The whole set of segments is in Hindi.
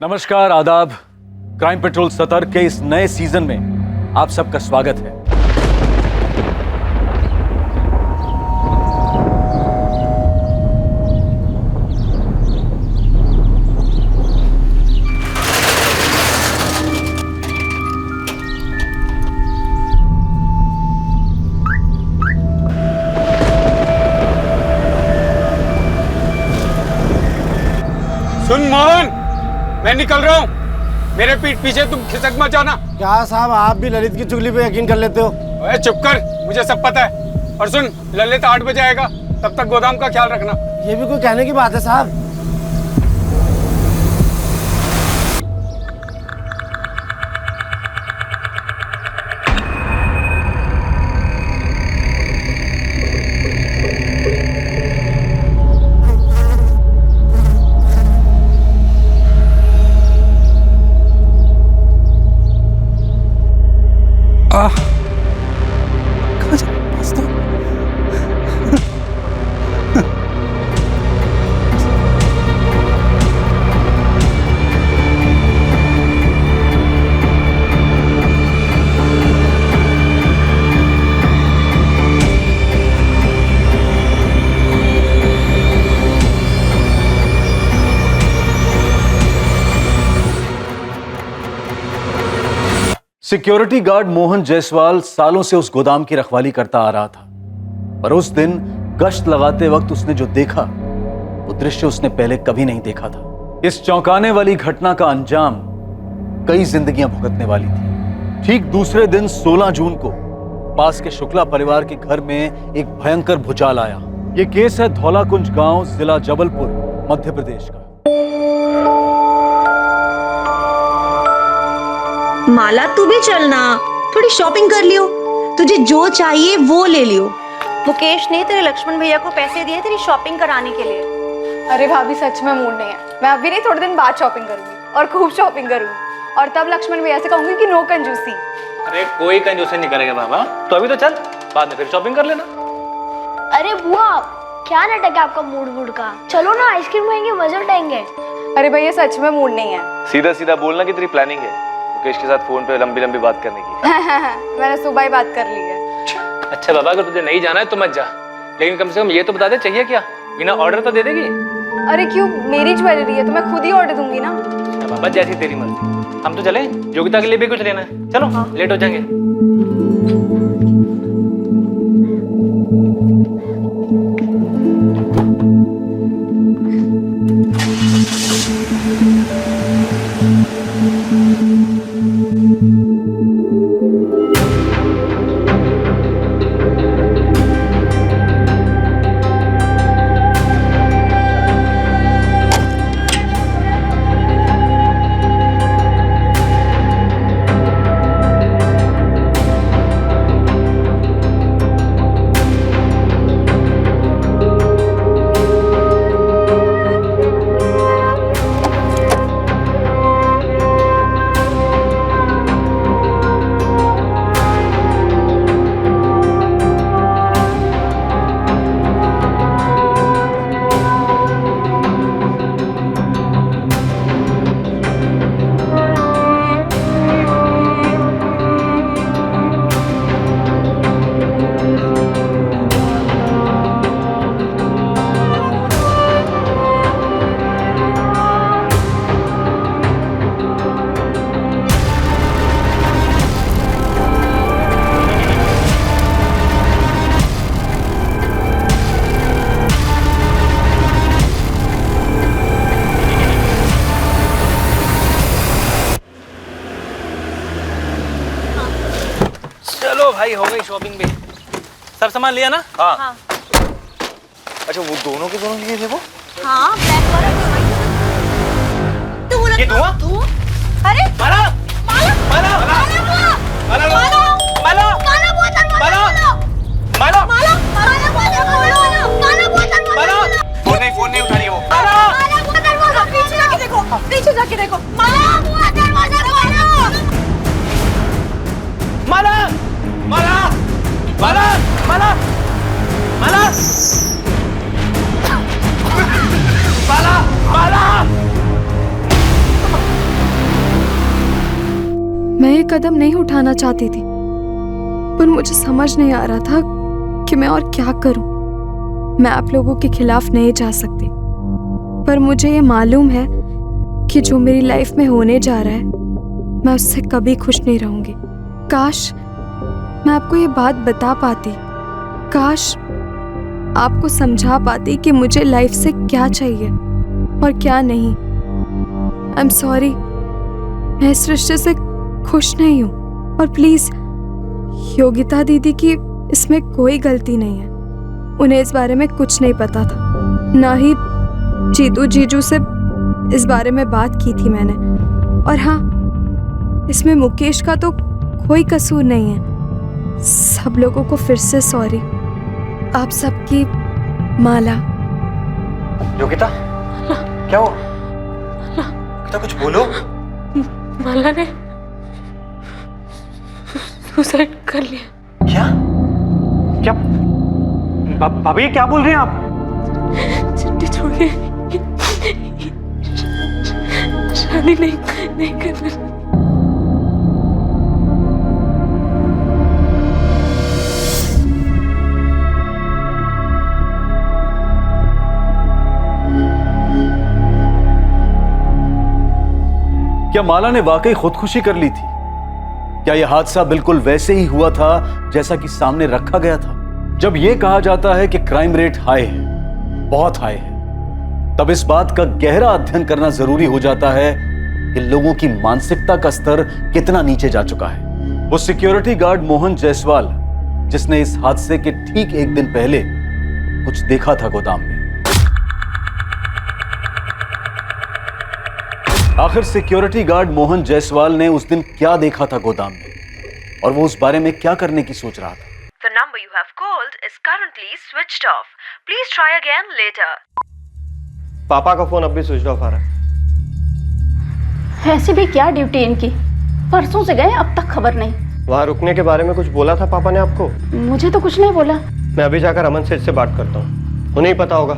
नमस्कार, आदाब। क्राइम पेट्रोल सतर्क के इस नए सीजन में आप सबका स्वागत है। सुन मोहन, मैं निकल रहा हूँ। मेरे पीठ पीछे तुम खिसक मत जाना। क्या साहब, आप भी ललित की चुगली पे यकीन कर लेते हो? ओए चुप कर, मुझे सब पता है। और सुन, ललित 8 बजे आएगा, तब तक गोदाम का ख्याल रखना। ये भी कोई कहने की बात है साहब? सिक्योरिटी गार्ड मोहन जायसवाल सालों से उस गोदाम की रखवाली करता आ रहा था, पर उस दिन गश्त लगाते वक्त उसने जो देखा वो दृश्य उसने पहले कभी नहीं देखा था। इस चौंकाने वाली घटना का अंजाम कई जिंदगियां भुगतने वाली थी। ठीक दूसरे दिन 16 जून को पास के शुक्ला परिवार के घर में एक भयंकर भूचाल आया। यह केस है धौलाकुंज गांव, जिला जबलपुर, मध्य प्रदेश का। माला, तू भी चलना, थोड़ी शॉपिंग कर लियो। तुझे जो चाहिए वो ले लियो। मुकेश ने तेरे लक्ष्मण भैया को पैसे दिए तेरी शॉपिंग कराने के लिए। अरे भाभी, सच में मूड नहीं है। मैं अभी नहीं, थोड़े दिन बाद शॉपिंग करूंगी और खूब शॉपिंग करूंगी। और तब लक्ष्मण भैया से कहूंगी कि नो कंजूसी। अरे कोई कंजूसी नहीं करेगा बाबा, तो अभी तो चल, बाद में फिर शॉपिंग कर लेना। अरे बुआ, क्या नाटक है आपका मूड का? चलो ना, आइसक्रीम खाएंगे, मजे उठाएंगे। अरे भैया, सच में मूड नहीं है। सीधा सीधा बोलना कि तेरी प्लानिंग है मुकेश के साथ फोन पे लंबी लंबी बात करने की। मैंने सुबह ही बात कर ली है। अच्छा बाबा, अगर तुझे नहीं जाना है तो मत जा, लेकिन कम से कम ये तो बता दे चाहिए क्या। बिना ऑर्डर तो दे देगी? अरे क्यों, मेरी ज्वेलरी है तो मैं खुद ही ऑर्डर दूंगी ना। बाबा जैसी तेरी मर्जी। हम तो चले, योगिता के लिए भी कुछ लेना है। चलो हाँ। लेट हो जाएंगे। चलो भाई, हो गई शॉपिंग भी। सब सामान लिया ना? हाँ। अच्छा, वो दोनों के दोनों लिए थे वो? हाँ, ब्लैक वाला तो ये धुआं? अरे माला! माला! माला! माला! माला! माला! माला! काला बोतल माला! माला! माला! काला बोतल बोलो! काला बोतल माला! बोलो! फोन नहीं उठा रही वो। काला बोतल बोलो! पीछे जाके देखो, पीछे जाके देखो। माला! दरवाजा खोलो! माला! माला! माला! माला! माला! माला! माला! मैं ये कदम नहीं उठाना चाहती थी, पर मुझे समझ नहीं आ रहा था कि मैं और क्या करूं। मैं आप लोगों के खिलाफ नहीं जा सकती, पर मुझे ये मालूम है कि जो मेरी लाइफ में होने जा रहा है, मैं उससे कभी खुश नहीं रहूंगी। काश मैं आपको ये बात बता पाती, काश आपको समझा पाती कि मुझे लाइफ से क्या चाहिए और क्या नहीं। आई एम सॉरी, मैं इस रिश्ते से खुश नहीं हूँ, और प्लीज योगिता दीदी की इसमें कोई गलती नहीं है। उन्हें इस बारे में कुछ नहीं पता था, ना ही जीतू जीजू से इस बारे में बात की थी मैंने। और हाँ, इसमें मुकेश का तो कोई कसूर नहीं है। सब लोगों को फिर से सॉरी। आप सबकी माला। योगिता, क्या हुआ? योगिता, कुछ बोलो। माला ने सुसाइड कर लिया। क्या क्या भाभी, क्या बोल रहे हैं आप? चिट्ठी छोड़ के शादी नहीं करना। क्या माला ने वाकई खुदकुशी कर ली थी? क्या यह हादसा बिल्कुल वैसे ही हुआ था जैसा कि सामने रखा गया था? जब यह कहा जाता है कि क्राइम रेट हाई है, बहुत हाई है, तब इस बात का गहरा अध्ययन करना जरूरी हो जाता है कि लोगों की मानसिकता का स्तर कितना नीचे जा चुका है। वो सिक्योरिटी गार्ड मोहन जायसवाल, जिसने इस हादसे के ठीक एक दिन पहले कुछ देखा था गोदाम में। आखिर सिक्योरिटी गार्ड मोहन जायसवाल ने उस दिन क्या देखा था गोदाम में, और वो उस बारे में क्या करने की सोच रहा था? The number you have called is currently switched off. Please try again later. पापा का फोन अब भी स्विच ऑफ आ रहा है। ऐसी भी क्या ड्यूटी इनकी, परसों से गए अब तक खबर नहीं। वहाँ रुकने के बारे में कुछ बोला था पापा ने आपको? मुझे तो कुछ नहीं बोला। मैं अभी जाकर अमन सेठ से बात करता हूँ, उन्हें ही पता होगा।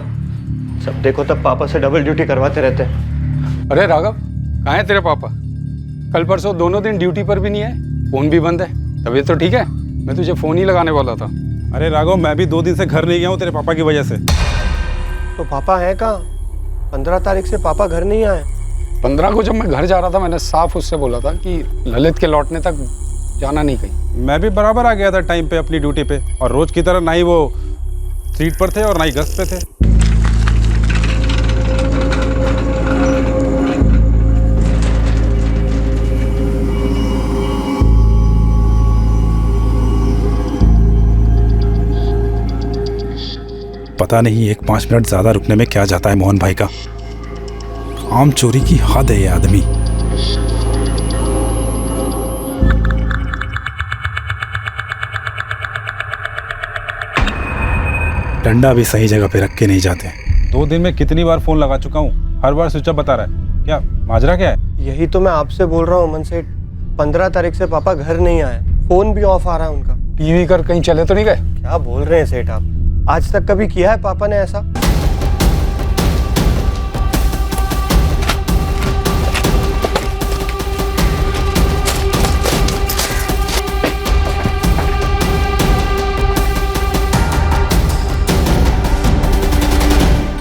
सब देखो तब पापा से डबल ड्यूटी करवाते रहते हैं। अरे राघव, कहाँ है तेरे पापा? कल परसों दोनों दिन ड्यूटी पर भी नहीं आए, फोन भी बंद है। तबीयत तो ठीक है? मैं तुझे फोन ही लगाने वाला था। अरे राघव, मैं भी 2 दिन से घर नहीं गया हूँ तेरे पापा की वजह से। तो पापा हैं कहाँ? 15 तारीख से पापा घर नहीं आए। 15 को जब मैं घर जा रहा था, मैंने साफ उससे बोला था कि ललित के लौटने तक जाना नहीं कहीं। मैं भी बराबर आ गया था टाइम पे अपनी ड्यूटी पे, और रोज की तरह ना ही वो सीट पर थे और ना ही गश्त पे थे। पता नहीं एक 5 मिनट ज्यादा रुकने में क्या जाता है मोहन भाई का। आम चोरी की हद है ये आदमी। डंडा भी सही जगह पे रख के नहीं जाते। 2 दिन में कितनी बार फोन लगा चुका हूँ, हर बार स्विच ऑफ बता रहा है। क्या माजरा क्या है? यही तो मैं आपसे बोल रहा हूँ अमन सेठ, 15 तारीख से पापा घर नहीं आए, फोन भी ऑफ आ रहा है उनका। टीवी कर कहीं चले तो नहीं गए? क्या बोल रहे हैं सेठ आप? आज तक कभी किया है पापा ने ऐसा?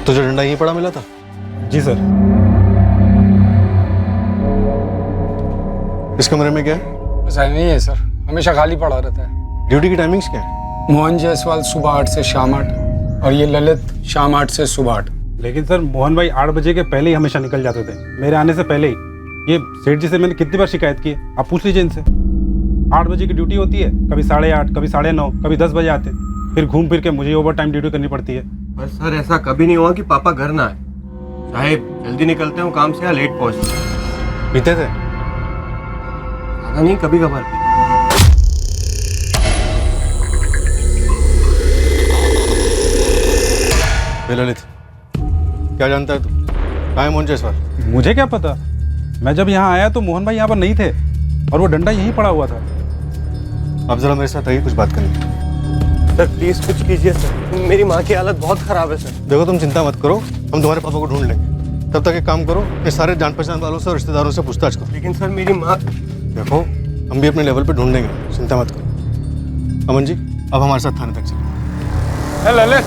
तुझे डंडा यहीं पड़ा मिला था? जी सर। इस कमरे में क्या है? बस नहीं है सर, हमेशा खाली पड़ा रहता है। ड्यूटी की टाइमिंग्स क्या है? मोहन जायसवाल सुबह 8 से शाम 8, और ये ललित शाम 8 से सुबह 8। लेकिन सर मोहन भाई 8 बजे के पहले ही हमेशा निकल जाते थे, मेरे आने से पहले ही। ये सेठ जी से मैंने कितनी बार शिकायत की है, आप पूछ लीजिए इनसे। 8 बजे की ड्यूटी होती है, कभी 8:30, कभी 9:30, कभी 10 बजे आते हैं, फिर घूम फिर के मुझे ओवर टाइम ड्यूटी करनी पड़ती है। पर सर ऐसा कभी नहीं हुआ कि पापा घर ना आए, चाहे जल्दी निकलते हो काम से या लेट पहुंचते। पीते थे? नहीं, कभी कभार। ललित, क्या जानता है तू? कहाँ है मोहन जायसवाल? मुझे क्या पता, मैं जब यहाँ आया तो मोहन भाई यहाँ पर नहीं थे, और वो डंडा यहीं पड़ा हुआ था। अब जरा मेरे साथ आइए, कुछ बात करनी है। सर प्लीज कुछ कीजिए सर, मेरी माँ की हालत बहुत खराब है सर। देखो तुम चिंता मत करो, हम तुम्हारे पापा को ढूंढ लेंगे। तब तक एक काम करो, ये सारे जान पहचान वालों से और रिश्तेदारों से पूछताछ करो। लेकिन सर मेरी माँ। देखो हम भी अपने लेवल पे ढूंढेंगे, चिंता मत करो। अमन जी, अब हमारे साथ थाने तक चलो। ललित,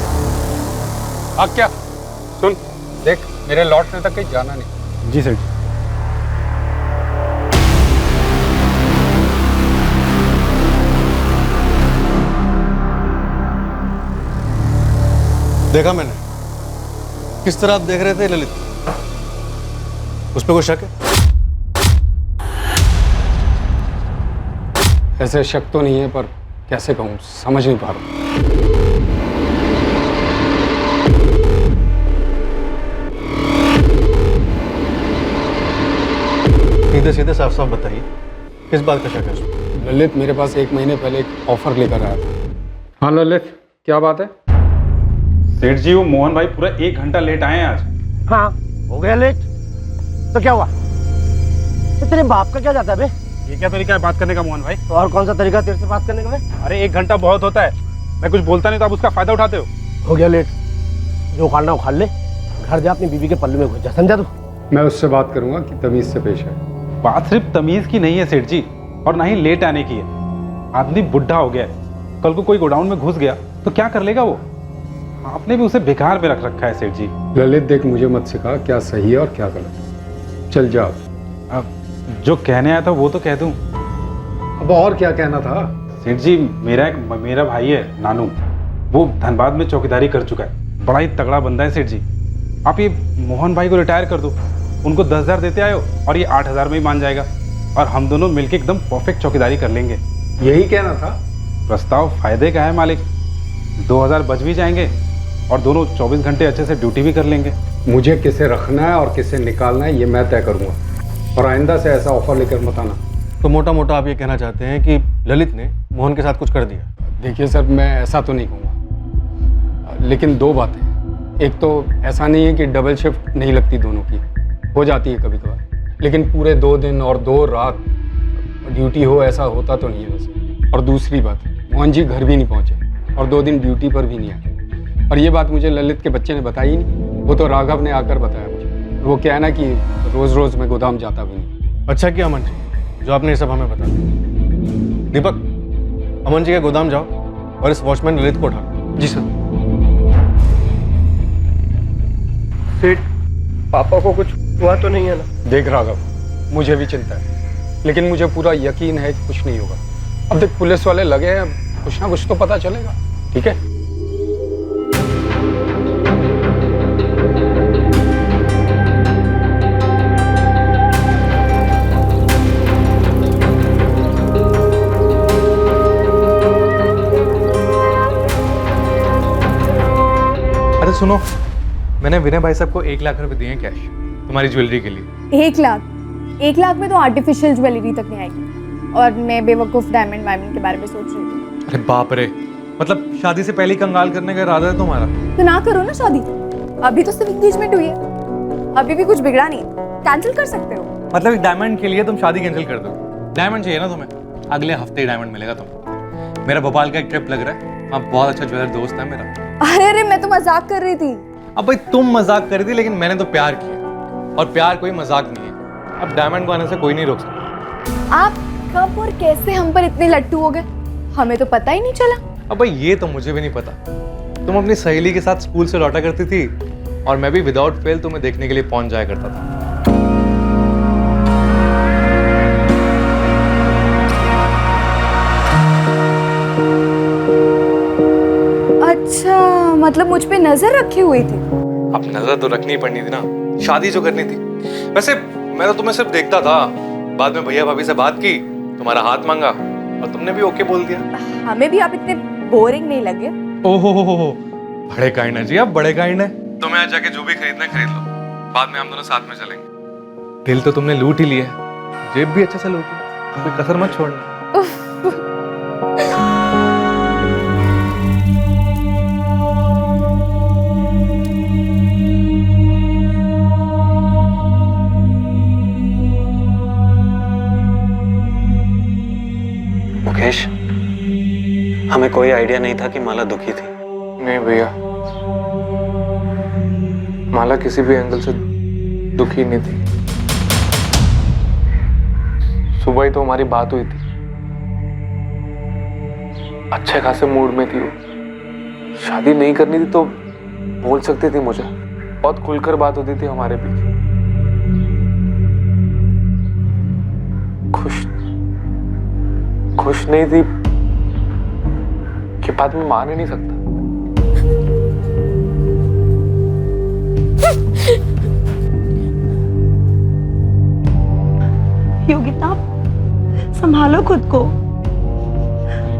अब क्या सुन, देख मेरे लौटने तक कहीं जाना नहीं। जी सेठ जी। देखा मैंने किस तरह आप देख रहे थे ललित, उस पर कोई शक है? ऐसे शक तो नहीं है, पर कैसे कहूँ, समझ नहीं पा रहा। सीधे सीधे साफ साफ बताइए, किस बात का शक है उसमें? ललित मेरे पास 1 महीने पहले एक ऑफर लेकर आया था। हाँ ललित, क्या बात है? सेठ जी, वो मोहन भाई पूरा 1 घंटा लेट आए हैं आज। हाँ, हो गया लेट तो क्या हुआ? तो तेरे बाप का क्या जाता है बे? ये क्या तरीका है बात करने का मोहन भाई? तो और कौन सा तरीका तेरे से बात करने का बे? अरे 1 घंटा बहुत होता है, मैं कुछ बोलता नहीं तो आप उसका फायदा उठाते हो। हो गया लेट, जो उखाड़ना उखाड़ ले, घर जा अपनी बीवी के पल्लू में घुस जा, समझा तू? मैं उससे बात करूंगा कि तमीज से पेश है। बात सिर्फ तमीज की नहीं है सेठ जी, और ना ही लेट आने की है। आदमी बुढ़ा हो गया है, कल को कोई गोडाउन में घुस गया तो क्या कर लेगा वो? आपने भी उसे बेकार में रख रखा है सेठ जी। ललित देख, मुझे मत सिखा क्या सही है और क्या गलत। चल जा। अब जो कहने आया था वो तो कह दूं। अब और क्या कहना था? सेठ जी, मेरा भाई है नानू, वो धनबाद में चौकीदारी कर चुका है, बड़ा ही तगड़ा बंदा है सेठ जी। आप ये मोहन भाई को रिटायर कर दो, उनको 10,000 देते आयो और ये 8,000 में ही मान जाएगा, और हम दोनों मिलके एकदम परफेक्ट चौकीदारी कर लेंगे। यही कहना था? प्रस्ताव फायदे का है मालिक, 2,000 बच भी जाएंगे और दोनों 24 घंटे अच्छे से ड्यूटी भी कर लेंगे। मुझे किसे रखना है और किसे निकालना है ये मैं तय करूंगा, और आइंदा से ऐसा ऑफर लेकर मत आना। तो मोटा मोटा आप ये कहना चाहते हैं कि ललित ने मोहन के साथ कुछ कर दिया? देखिए सर, मैं ऐसा तो नहीं कहूँगा, लेकिन 2 बातें। एक तो ऐसा नहीं है कि डबल शिफ्ट नहीं लगती दोनों की, हो जाती है कभी कभार, लेकिन पूरे 2 दिन और 2 रात ड्यूटी हो ऐसा होता तो नहीं है वैसे। और दूसरी बात, मोहन जी घर भी नहीं पहुँचे और 2 दिन ड्यूटी पर भी नहीं आए, और ये बात मुझे ललित के बच्चे ने बताई ही नहीं, वो तो राघव ने आकर बताया मुझे। वो क्या है ना कि रोज़ रोज़ मैं गोदाम जाता भी नहीं। अच्छा किया अमन जी जो आपने ये सब हमें बता दिया। दीपक, अमन जी के गोदाम जाओ और इस वॉचमैन ललित को उठा लो। जी सर। सेठ, पापा को कुछ हुआ तो नहीं है ना? देख राघव, मुझे भी चिंता है, लेकिन मुझे पूरा यकीन है कि कुछ नहीं होगा। अब देख पुलिस वाले लगे हैं, कुछ ना कुछ तो पता चलेगा, ठीक है? अरे सुनो, मैंने विनय भाई साहब को 1 लाख रुपए दिए हैं कैश तुम्हारी ज्वेलरी के लिए। 1 लाख? 1 लाख में तो आर्टिफिशियल ज्वेलरी तक नहीं आएगी, और मैं बेवकूफ डायमंड वायमंड के बारे में सोच रही थी। अरे बाप रे, मतलब शादी से पहले ही कंगाल करने का इरादा है तुम्हारा? तो ना करो ना शादी, अभी तो सिर्फ एंगेजमेंट हुई है, अभी भी कुछ बिगड़ा नहीं, कैंसिल कर सकते हो। मतलब एक डायमंड के लिए तुम शादी कैंसिल कर दो? डायमंड चाहिए ना तुम्हें? अगले हफ्ते ही डायमंड मिलेगा तुमको। मेरा भोपाल का एक ट्रिप लग रहा है, वहाँ बहुत अच्छा ज्वेलर दोस्त है मेरा। अरे मैं तो मजाक कर रही थी। अब भाई तुम मजाक कर रही थी, लेकिन मैंने तो प्यार किया, और प्यार कोई मजाक नहीं है। अब डायमंड को आने से कोई नहीं रोक सकता। आप कब और कैसे हम पर इतने लट्टू हो गए, हमें तो पता ही नहीं चला। अब भाई ये तो मुझे भी नहीं पता। तुम अपनी सहेली के साथ स्कूल से लौटा करती थी, और मैं भी विदाउट फेल तुम्हें देखने के लिए पहुंच जाया करता था। अच्छा, मतलब मुझ पे नजर रखी हुई थी? अब नजर तो रखनी पड़नी थी ना, शादी जो करनी थी। वैसे मैं तो तुम्हें सिर्फ देखता था, बाद में भैया भाभी से बात की, तुम्हारा हाथ मांगा और तुमने भी ओके बोल दिया। हमें भी आप इतने बोरिंग नहीं लगे? ओहो, बड़े काइंड है जी आप, बड़े काइंड है। तुम्हें आज जाके जो भी खरीदना है खरीद लो, बाद में हम दोनों साथ में चलेंगे। दिल तो तुमने लूट ही लिया है, जेब भी अच्छे से लूट ली, कोई कसर मत छोड़ना। मुकेश, हमें कोई आइडिया नहीं था कि माला दुखी थी। नहीं भैया, माला किसी भी एंगल से दुखी नहीं थी। सुबह ही तो हमारी बात हुई थी, अच्छे खासे मूड में थी वो। शादी नहीं करनी थी तो बोल सकती थी मुझे, बहुत खुलकर बात होती थी हमारे बीच। खुश नहीं थी कि बात मैं मान ही नहीं सकता। योगिता, संभालो खुद को,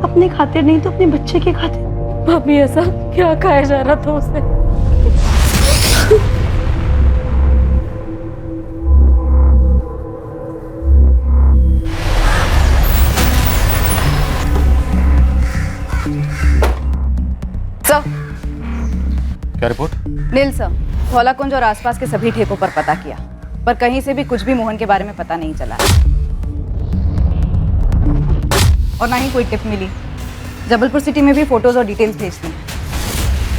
अपने खातिर नहीं तो अपने बच्चे के खातिर। भाभी ऐसा क्या खाया जा रहा था उसे? सर, क्या रिपोर्ट? नील सर, धौलाकुंज और आसपास के सभी ठेकों पर पता किया, पर कहीं से भी कुछ भी मोहन के बारे में पता नहीं चला और ना ही कोई टिप मिली। जबलपुर सिटी में भी फोटोज और डिटेल्स भेज दी।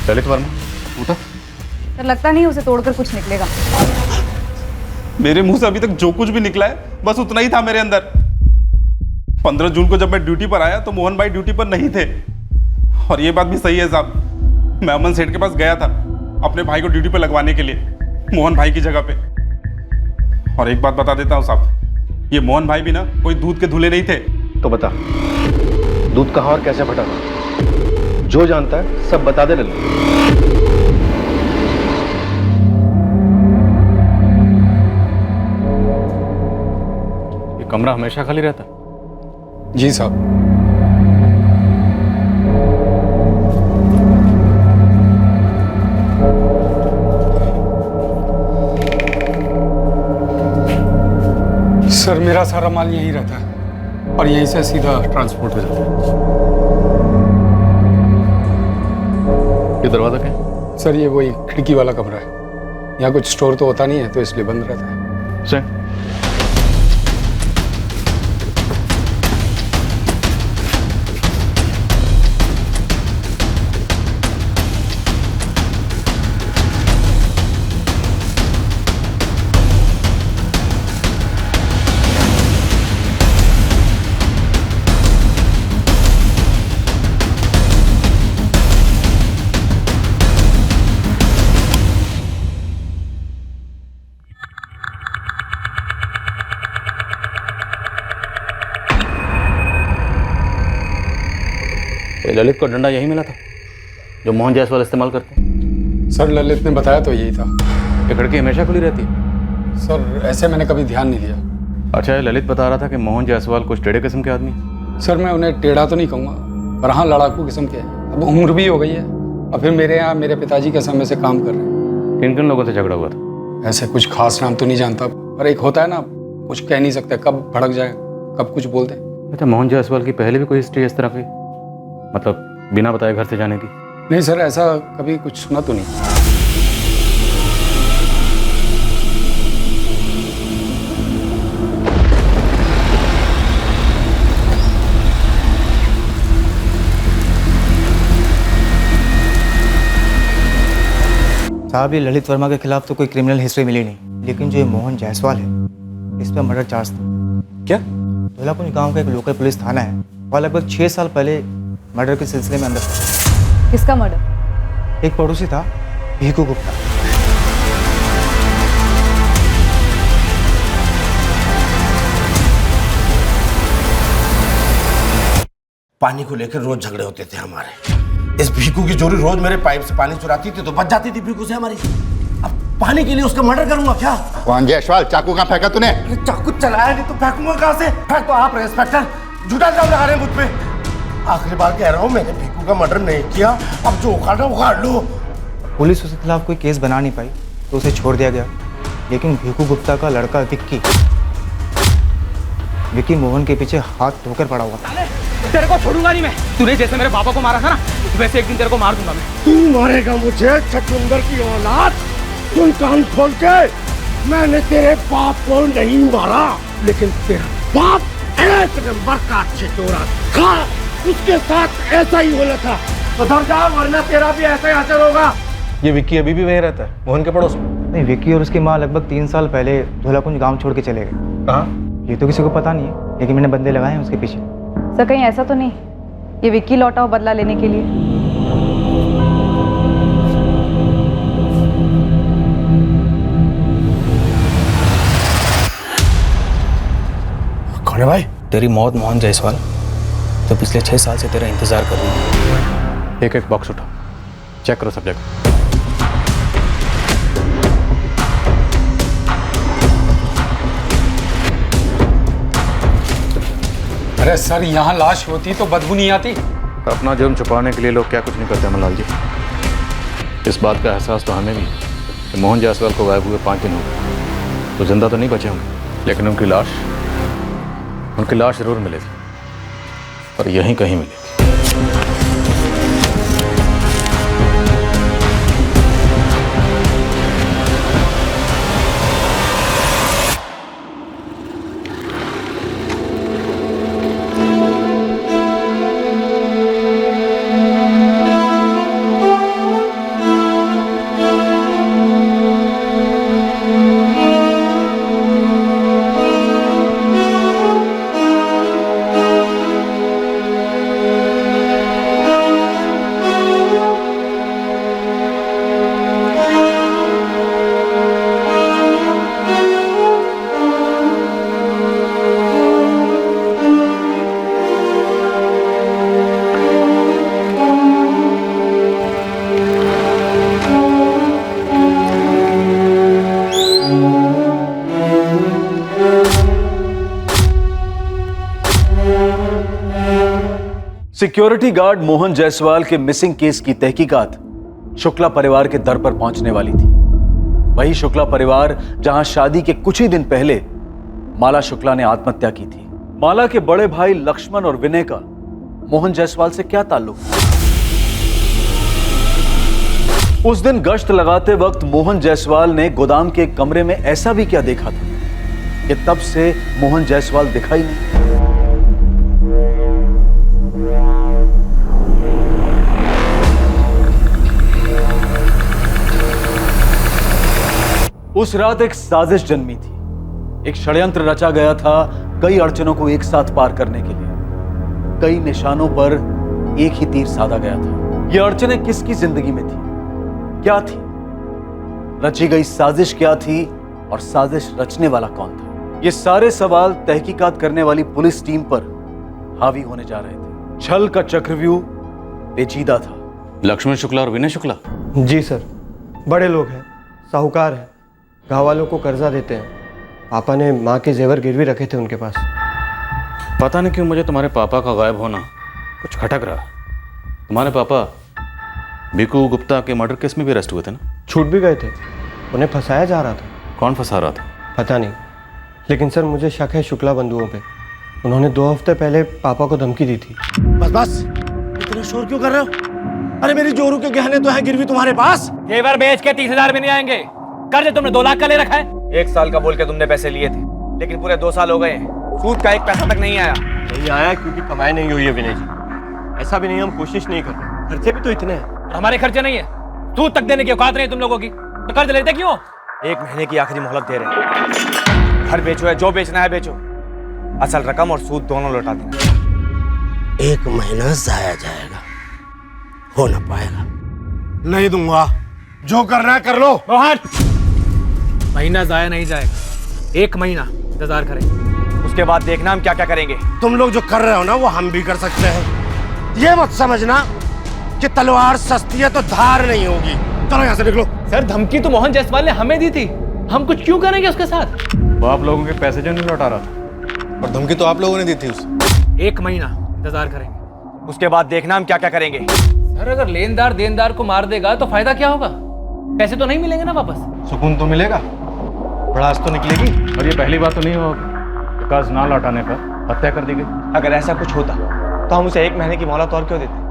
ललित वर्मा उठा। सर, लगता नहीं उसे तोड़कर कुछ निकलेगा। मेरे मुंह से अभी तक जो कुछ भी निकला है बस उतना ही था मेरे अंदर। 15 जून को जब मैं ड्यूटी पर आया तो मोहन भाई ड्यूटी पर नहीं थे। और ये बात भी सही है साहब, मैं अमन सेठ के पास गया था अपने भाई को ड्यूटी पर लगवाने के लिए, मोहन भाई की जगह पे। और एक बात बता देता हूँ साहब, ये मोहन भाई भी ना कोई दूध के धुले नहीं थे। तो बता, दूध कहाँ और कैसे फटा था? जो जानता है सब बता दे ललित। ये कमरा हमेशा खाली रहता? जी साहब। सर, मेरा सारा माल यहीं रहता है और यहीं से सीधा ट्रांसपोर्ट हो जाता है। ये दरवाजा क्या है? सर, ये वही खिड़की वाला कमरा है। यहाँ कुछ स्टोर तो होता नहीं है तो इसलिए बंद रहता है। सर, ललित को डंडा यही मिला था जो मोहन जायसवाल इस्तेमाल करते हैं? सर, ललित ने बताया तो यही था। ये खिड़की हमेशा खुली रहती है? सर, ऐसे मैंने कभी ध्यान नहीं दिया। अच्छा, ललित बता रहा था कि मोहन जायसवाल कुछ टेढ़े किस्म के आदमी हैं। सर, मैं उन्हें टेढ़ा तो नहीं कहूँगा, पर हाँ लड़ाकू किस्म के हैं। अब उम्र भी हो गई है और फिर मेरे यहाँ मेरे पिताजी के समय से काम कर रहे हैं। किन किन लोगों से झगड़ा हुआ था? ऐसे कुछ खास नाम तो नहीं जानता, पर एक होता है ना, कुछ कह नहीं सकते, कब भड़क जाए कब कुछ बोल दे। अच्छा, मोहन जायसवाल की पहले भी कोई हिस्ट्री इस तरह की, मतलब बिना बताए घर से जाने की? नहीं सर, ऐसा कभी कुछ सुना तो नहीं। साहब, ये ललित वर्मा के खिलाफ तो कोई क्रिमिनल हिस्ट्री मिली नहीं, लेकिन जो ये मोहन जायसवाल है इस पर मर्डर चार्ज था। क्या? धौलाकुंज गांव का एक लोकल पुलिस थाना है, वहाँ लगभग 6 साल पहले मर्डर के सिलसिले में अंदर था। किसका मर्डर? एक पड़ोसी था, भीखू गुप्ता। पानी को लेकर रोज झगड़े होते थे हमारे। इस भीखू की जोड़ी रोज मेरे पाइप से पानी चुराती थी तो बच जाती थी भीखू से हमारी। अब पानी के लिए उसका मर्डर करूंगा क्या? मोहन जायसवाल, चाकू कहाँ फेंका तूने? चाकू चलाया नहीं तो फेंकूंगा कहाँ से? फेंक तो आप इंस्पेक्टर, झूठा इल्जाम लगा रहे हैं मुझ पे। आखिरी बार कह रहा हूँ, मैंने भीखू का मर्डर नहीं किया। अब जो उखाड़ना उखाड़ लो। पुलिस उसके खिलाफ कोई केस बना नहीं पाई तो उसे छोड़ दिया गया, लेकिन भीखू गुप्ता का लड़का विक्की मोहन के पीछे हाथ धोकर पड़ा हुआ था। तेरे को छोड़ूंगा नहीं मैं। तूने जैसे मेरे पापा को मारा था ना, वैसे एक दिन तेरे को मार दूंगा मैं। तू मारेगा मुझे, छछूंदर की औलाद? सुन कान खोल के, मैंने तेरे बाप को नहीं मारा, लेकिन तेरा बाप एक नंबर का अच्छे चोरा था। उसके साथ ऐसा ही होना था। तो धर जा, वरना तेरा भी ऐसा ही असर होगा। ये विक्की अभी भी वहीं रहता है, मोहन के पड़ोस में? नहीं, विक्की और उसकी माँ लगभग 3 साल पहले धौलाकुंज गांव छोड़ के चले गए। कहाँ? ये तो किसी को पता नहीं है, लेकिन मैंने बंदे लगाए हैं उसके पीछे। सर, कहीं ऐसा तो नहीं ये विक्की लौटा हो बदला लेने के लिए। कौन है भाई? तेरी मौत मोहन जायसवाल तो पिछले 6 साल से तेरा इंतजार कर रही है। एक एक बॉक्स उठाओ, चेक करो सब जगह। अरे सर, यहाँ लाश होती तो बदबू नहीं आती? अपना जुर्म छुपाने के लिए लोग क्या कुछ नहीं करते मलाल जी। इस बात का एहसास तो हमें भी है कि मोहन जायसवाल को गायब हुए 5 दिन हो गए, तो जिंदा तो नहीं बचे होंगे, लेकिन उनकी लाश जरूर मिलेगी, और यहीं कहीं मिलेगी। सिक्योरिटी गार्ड मोहन जायसवाल के मिसिंग केस की तहकीकात शुक्ला परिवार के दर पर पहुंचने वाली थी। वही शुक्ला परिवार जहां शादी के कुछ ही दिन पहले माला शुक्ला ने आत्महत्या की थी। माला के बड़े भाई लक्ष्मण और विनय का मोहन जायसवाल से क्या ताल्लुक? उस दिन गश्त लगाते वक्त मोहन जायसवाल ने गोदाम के कमरे में ऐसा भी क्या देखा था कि तब से मोहन जायसवाल दिखाई नहीं। उस रात एक साजिश जन्मी थी, एक षड्यंत्र रचा गया था कई अड़चनों को एक साथ पार करने के लिए। कई निशानों पर एक ही तीर साधा गया था। ये अड़चनें किसकी जिंदगी में थी, क्या थी, रची गई साजिश क्या थी और साजिश रचने वाला कौन था? ये सारे सवाल तहकीकात करने वाली पुलिस टीम पर हावी होने जा रहे थे। छल का चक्रव्यूह पेचीदा था। लक्ष्मण शुक्ला और विनय शुक्ला? जी सर, बड़े लोग हैं, साहूकार हैं, गाँव वालों को कर्जा देते हैं। पापा ने माँ के जेवर गिरवी रखे थे उनके पास। पता नहीं क्यों मुझे तुम्हारे पापा का गायब होना कुछ खटक रहा। तुम्हारे पापा भिकू गुप्ता के मर्डर केस में भी अरेस्ट हुए थे ना? छूट भी गए थे, उन्हें फंसाया जा रहा था। कौन फंसा रहा था? पता नहीं, लेकिन सर मुझे शक है शुक्ला बंधुओं पे। उन्होंने 2 हफ्ते पहले पापा को धमकी दी थी। बस इतना शोर क्यों कर रहे हो? अरे मेरी जोरू के गहने तो हैं गिरवी तुम्हारे पास। जेवर बेच के 30,000 में नहीं आएंगे। कर्ज तुमने 2 लाख का ले रखा है। 1 साल का बोल के तुमने पैसे लिए थे, लेकिन पूरे 2 साल हो गए हैं, सूद का 1 पैसा तक नहीं आया। नहीं आया क्योंकि कमाई नहीं हुई है विनय जी। ऐसा भी नहीं, हम कोशिश नहीं कर रहे, खर्चे भी तो इतने हैं। हमारे खर्चे नहीं है, सूद तक देने की औकात नहीं तुम लोगों की, तो कर्ज लेते क्यों? 1 महीने की आखिरी मोहलत दे रहे हैं। घर बेचो है, जो बेचना है बेचो, असल रकम और सूद दोनों लौटा देना। 1 महीना जाया जाएगा, हो ना पाएगा। नहीं दूंगा, जो करना है कर लो। मोहन, महीना जाया नहीं जाएगा, 1 महीना इंतजार करेंगे, उसके बाद देखना हम क्या क्या करेंगे। तुम लोग जो कर रहे हो ना वो हम भी कर सकते हैं। ये मत समझना कि तलवार सस्ती है तो धार नहीं होगी। चलो यहाँ से निकलो। सर धमकी तो मोहन जायसवाल ने हमें दी थी, हम कुछ क्यों करेंगे उसके साथ? वो आप लोगों के पैसे जो नहीं लौटा रहा था, और धमकी तो आप लोगों ने दी थी उसे। 1 महीना इंतजार करेंगे, उसके बाद देखना हम क्या क्या करेंगे। सर अगर लेनदार देनदार को मार देगा तो फायदा क्या होगा? पैसे तो नहीं मिलेंगे ना वापस। सुकून तो मिलेगा, भड़ास तो निकलेगी, और ये पहली बात तो नहीं होगी कि कर्ज ना लौटाने पर हत्या कर दी गई। अगर ऐसा कुछ होता तो हम उसे 1 महीने की मोहलत और क्यों देते?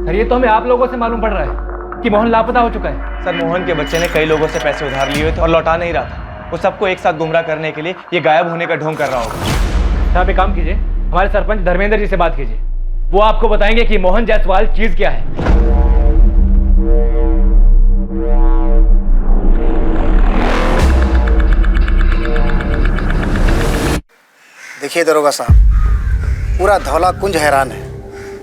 सर ये तो हमें आप लोगों से मालूम पड़ रहा है कि मोहन लापता हो चुका है। सर मोहन के बच्चे ने कई लोगों से पैसे उधार लिए हुए थे और लौटा नहीं रहा था। वो सबको एक साथ गुमराह करने के लिए ये गायब होने का ढोंग कर रहा होगा। आप एक काम कीजिए, हमारे सरपंच धर्मेंद्र जी से बात कीजिए, वो आपको बताएंगे कि मोहन जायसवाल चीज क्या है। देखिए दरोगा साहब, पूरा धौला कुंज हैरान है।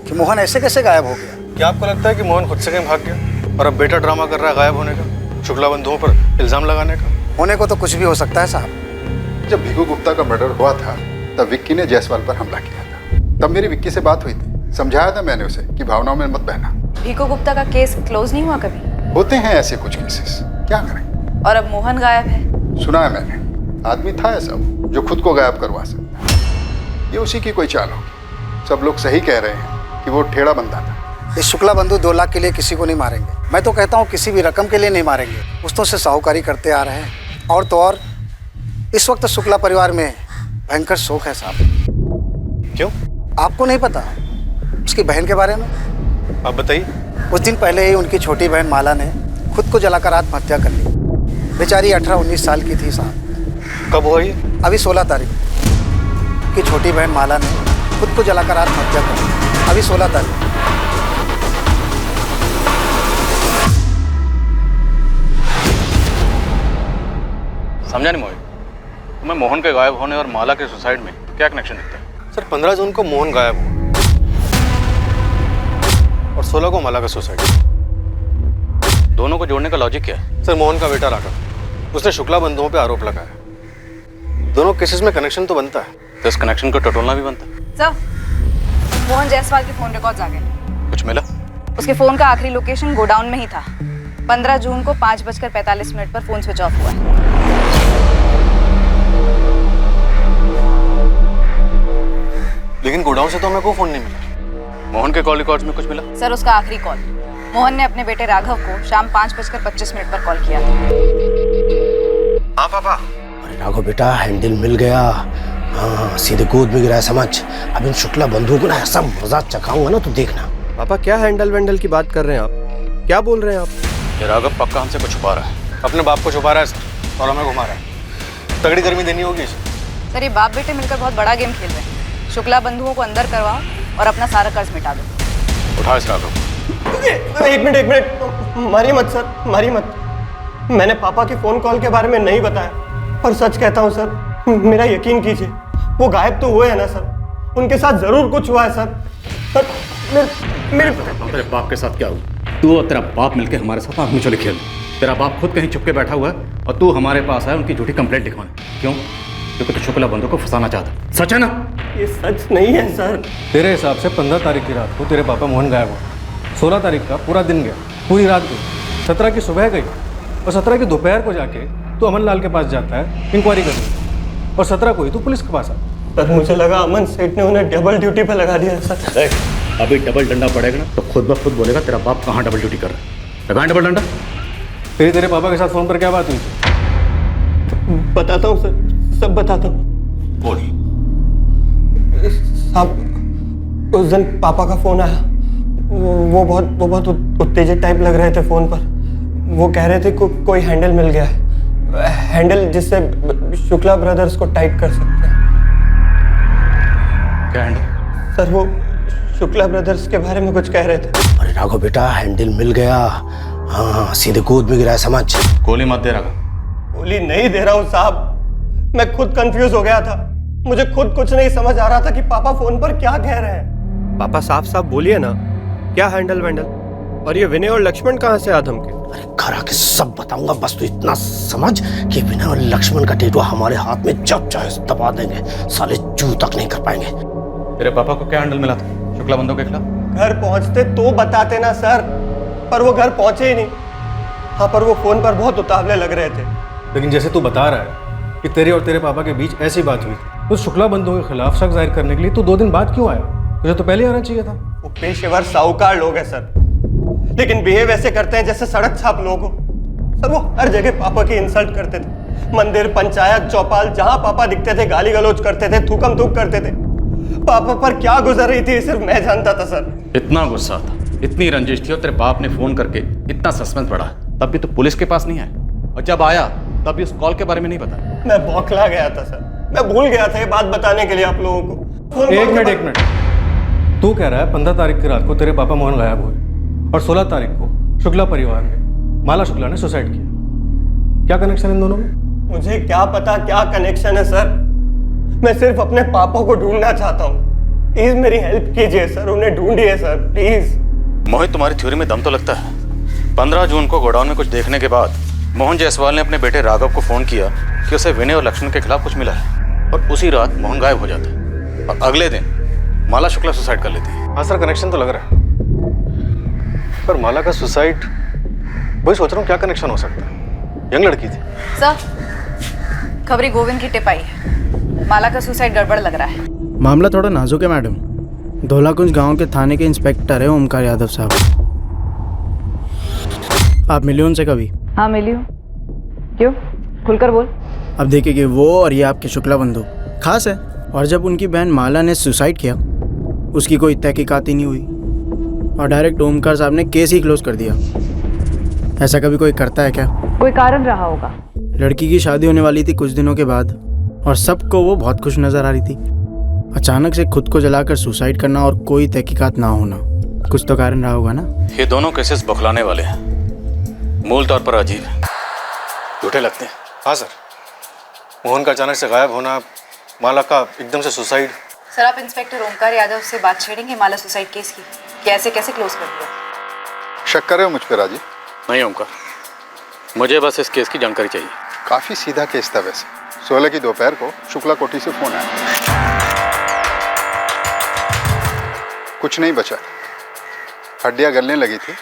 कि मोहन ऐसे कैसे गायब हो गया। क्या आपको लगता है कि मोहन खुद से कहीं भाग गया और अब बेटा ड्रामा कर रहा है गायब होने का, शुक्ला बंधुओं पर इल्जाम लगाने का? होने को तो कुछ भी हो सकता है साहब। जब भिगू गुप्ता का मर्डर हुआ था तब विक्की ने जायसवाल पर हमला किया था। तब मेरी विक्की से बात हुई थी, समझाया था मैंने उसे कि भावनाओं में मत बहना। भिगू गुप्ता का केस क्लोज नहीं हुआ कभी? होते हैं ऐसे कुछ केसेस, क्या करें। और अब मोहन गायब है। सुना है मैंने, आदमी था ऐसा जो खुद को गायब करवा सकता है। ये उसी की कोई चाल होगी। सब लोग सही कह रहे हैं कि वो ठेड़ा बंदा था। इस शुक्ला बंधु 2 लाख के लिए किसी को नहीं मारेंगे। मैं तो कहता हूँ किसी भी रकम के लिए नहीं मारेंगे। पुश्तों से साहूकारी करते आ रहे हैं। और तो और इस वक्त शुक्ला परिवार में भयंकर शोक है साहब। क्यों? आपको नहीं पता उसकी बहन के बारे में? आप बताइए। कुछ दिन पहले ही उनकी छोटी बहन माला ने खुद को जलाकर आत्महत्या कर ली। बेचारी 18-19 साल की थी साहब। कब हुआ ये? अभी 16 तारीख की छोटी बहन माला ने खुद को जलाकर आत्महत्या कर ली। अभी 16 तारीख। समझा नहीं मोहित, तुम्हें मोहन के गायब होने और माला के सुसाइड में क्या कनेक्शन दिखता है? सर 15 जून को मोहन गायब हुआ और 16 को माला का सुसाइड। दोनों को जोड़ने का लॉजिक क्या है? सर मोहन का बेटा राघव, उसने शुक्ला बंधुओं पे आरोप लगाया। दोनों केसेस में कनेक्शन तो बनता है। तो इस कनेक्शन को टटोलना भी बनता है। सर मोहन जायसवाल के फोन रिकॉर्ड्स आ गए। कुछ मिला? उसके फोन का आखिरी लोकेशन गोडाउन में ही था। 15 जून को 5:45 पर फोन स्विच ऑफ हुआ है। लेकिन गोडाउन से तो हमें कोई फोन नहीं मिला। मोहन के कॉल रिकॉर्ड्स में कुछ मिला? सर उसका आखिरी कॉल मोहन ने अपने बेटे राघव को शाम 5:25 पर कॉल किया था। हाँ पापा। अरे राघव बेटा, हैंडल मिल गया। हाँ, सीधे गोद में गिरा है समझ। अब इन शुक्ला बंधुओं को ना ऐसा मजा चखाऊंगा ना, तो देखना। पापा क्या हैंडल वेंडल की बात कर रहे हैं आप? क्या बोल रहे हैं आप? ये राघव पक्का हमसे कुछ छुपा रहा है। अपने बाप को छुपा रहा है सर, और हमें घुमा रहा है। तगड़ी गर्मी देनी होगी इसे। सर ये बाप बेटे मिलकर बहुत बड़ा गेम खेल रहे हैं। शुक्ला बंधुओं को अंदर करवाओ और अपना सारा कर्ज मिटा दो। उठा इस राघव। एक मिनट, मारिए मत सर, मारिए मत। मैंने पापा के फोन कॉल के बारे में नहीं बताया, पर सच कहता हूँ सर, मेरा यकीन कीजिए, वो गायब तो हुए हैं ना सर, उनके साथ जरूर कुछ हुआ है सर। मेरे तेरे बाप के साथ क्या हुआ? तू और तेरा बाप मिलके हमारे साथ आँख मिचौली खेल। तेरा बाप खुद कहीं छुप के बैठा हुआ है और तू हमारे पास आया उनकी झूठी कंप्लेंट लिखवाने। क्यों? क्योंकि तू शुक्ला बंधु को फंसाना चाहता। सच है ना? ये सच नहीं है सर। तेरे हिसाब से 15 तारीख की रात को तेरे पापा मोहन गायब हुआ। 16 तारीख का पूरा दिन गया, पूरी रात गई। 17 की सुबह गई और 17 की दोपहर को जाके तू अमन लाल के पास जाता है इंक्वायरी करने, और 17 को ही तू पुलिस के पास आता। सर मुझे लगा अमन सेठ ने उन्हें डबल ड्यूटी पे लगा दिया सर। अभी डबल डंडा पड़ेगा ना तो खुद ब खुद बोलेगा तेरा बाप कहाँ डबल ड्यूटी कर रहा है। लगाएं डबल डंडा। तेरे पापा के साथ फोन पर क्या बात हुई? बताता हूँ सर, सब बताता हूँ। साहब उस दिन पापा का फोन आया। वो बहुत उत्तेजित टाइप लग रहे थे फोन पर। वो कह रहे थे कोई हैंडल मिल गया है, हैंडल जिससे शुक्ला ब्रदर्स को टाइट कर सकते हैं। क्या हैंडल? सर वो शुक्ला ब्रदर्स के बारे में कुछ कह रहे थे। अरे राघव बेटा, हैंडल मिल गया। हाँ, सीधे गोद में गिरा है समझ। गोली मत दे राघव। गोली नहीं दे रहा हूँ साहब, मैं खुद कंफ्यूज हो गया था। मुझे खुद कुछ नहीं समझ आ रहा था कि पापा फोन पर क्या कह रहे हैं। पापा साफ साफ बोलिए ना, क्या हैंडल वैंडल? और ये विनय और लक्ष्मण कहाँ से आधम के? अरे घर आके सब बताऊंगा, बस तू इतना समझ कि विनय और लक्ष्मण का टेटुआ हमारे हाथ में जब चाहे दबा देंगे, साले चू तक नहीं कर पाएंगे। तेरे पापा को क्या हैंडल मिला था शुक्ला बंधु के खिलाफ? घर पहुंचते तो बताते ना सर, पर वो घर पहुंचे ही नहीं। हाँ, पर वो फोन पर बहुत उतावले लग रहे थे। लेकिन जैसे तू बता रहा है कि तेरे और तेरे पापा के बीच ऐसी बात हुई थी, तो शुक्ला बंधुओं के खिलाफ शक जाहिर करने के लिए तू 2 दिन बाद क्यों आया? तुझे तो पहले आना चाहिए था। वो पेशेवर साहूकार लोग हैं सर, लेकिन बिहेव ऐसे करते हैं जैसे सड़क छाप लोग हो। सर वो हर जगह पापा की इंसल्ट करते थे। मंदिर, पंचायत, चौपाल, जहां पापा दिखते थे गाली गलौज करते थे, थूकम थूक करते थे। पापा पर क्या गुजर रही थी सिर्फ मैं जानता था सर। इतना गुस्सा था, इतनी रंजिश थी और तेरे बाप ने फोन करके इतना सस्पेंस बढ़ा, तब भी तो पुलिस के पास नहीं आया, और जब आया तब भी उस कॉल के बारे में नहीं पता। मैं बौखला गया था सर, मैं भूल गया था ये बात बताने के लिए आप लोगों को। एक मिनट, तू कह रहा है 15 तारीख की रात को तेरे पापा मोहन गायब हुए और 16 तारीख को शुक्ला परिवार में माला शुक्ला ने सुसाइड किया। क्या कनेक्शन इन दोनों में? मुझे क्या पता क्या कनेक्शन है सर, मैं सिर्फ अपने पापा को ढूंढना चाहता हूँ। प्लीज मेरी हेल्प कीजिए सर, उन्हें ढूंढिए सर प्लीज। मोहित, तुम्हारी थ्योरी में दम तो लगता है। 15 जून को गोडाउन में कुछ देखने के बाद मोहन जायसवाल ने अपने बेटे राघव को फोन किया कि उसे विनय और लक्ष्मण के खिलाफ कुछ मिला है, और उसी रात मोहन गायब हो जाता है और अगले दिन माला शुक्ला सुसाइड कर लेती है। हाँ सर, कनेक्शन तो लग रहा है, पर माला का सुसाइड, वही सोच रहा हूँ क्या कनेक्शन हो सकता है। यंग लड़की थी सर। खबरी गोविंद की टिप आई है, माला का सुसाइड गड़बड़ लग रहा है। मामला थोड़ा नाजुक है मैडम। धौलाकुंज गांव के थाने के इंस्पेक्टर है ओमकार यादव साहब। आप मिले उनसे कभी? हाँ मिली हूँ। क्यों? खुलकर बोल। अब देखिए कि वो और ये आपके शुक्ला बंधु खास है, और जब उनकी बहन माला ने सुसाइड किया उसकी कोई तहकीकात ही नहीं हुई और डायरेक्ट ओमकार साहब ने केस ही क्लोज कर दिया। ऐसा कभी कोई करता है क्या? कोई कारण रहा होगा। लड़की की शादी होने वाली थी कुछ दिनों के बाद और सबको वो बहुत खुश नजर आ रही थी। अचानक से खुद को जलाकर सुसाइड करना और कोई तहकीकात ना होना, कुछ तो कारण रहा होगा ना। ये दोनों केसेस बौखलाने वाले हैं, मूल तौर पर अजीब है, झूठे लगते हैं। हाँ सर, मोहन का अचानक से गायब होना, माला का एकदम से सुसाइड। सर आप इंस्पेक्टर ओमकार यादव से बात छेड़ेंगे माला सुसाइड केस की, कैसे कैसे क्लोज कर दिया? शक कर रहे हो मुझ पर राजीव? नहीं ओमकार, मुझे बस इस केस की जानकारी चाहिए। काफी सीधा केस था वैसे। 16 की दोपहर को शुक्ला कोठी से फोन आया, कुछ नहीं बचा, हड्डियां गलने लगी थी,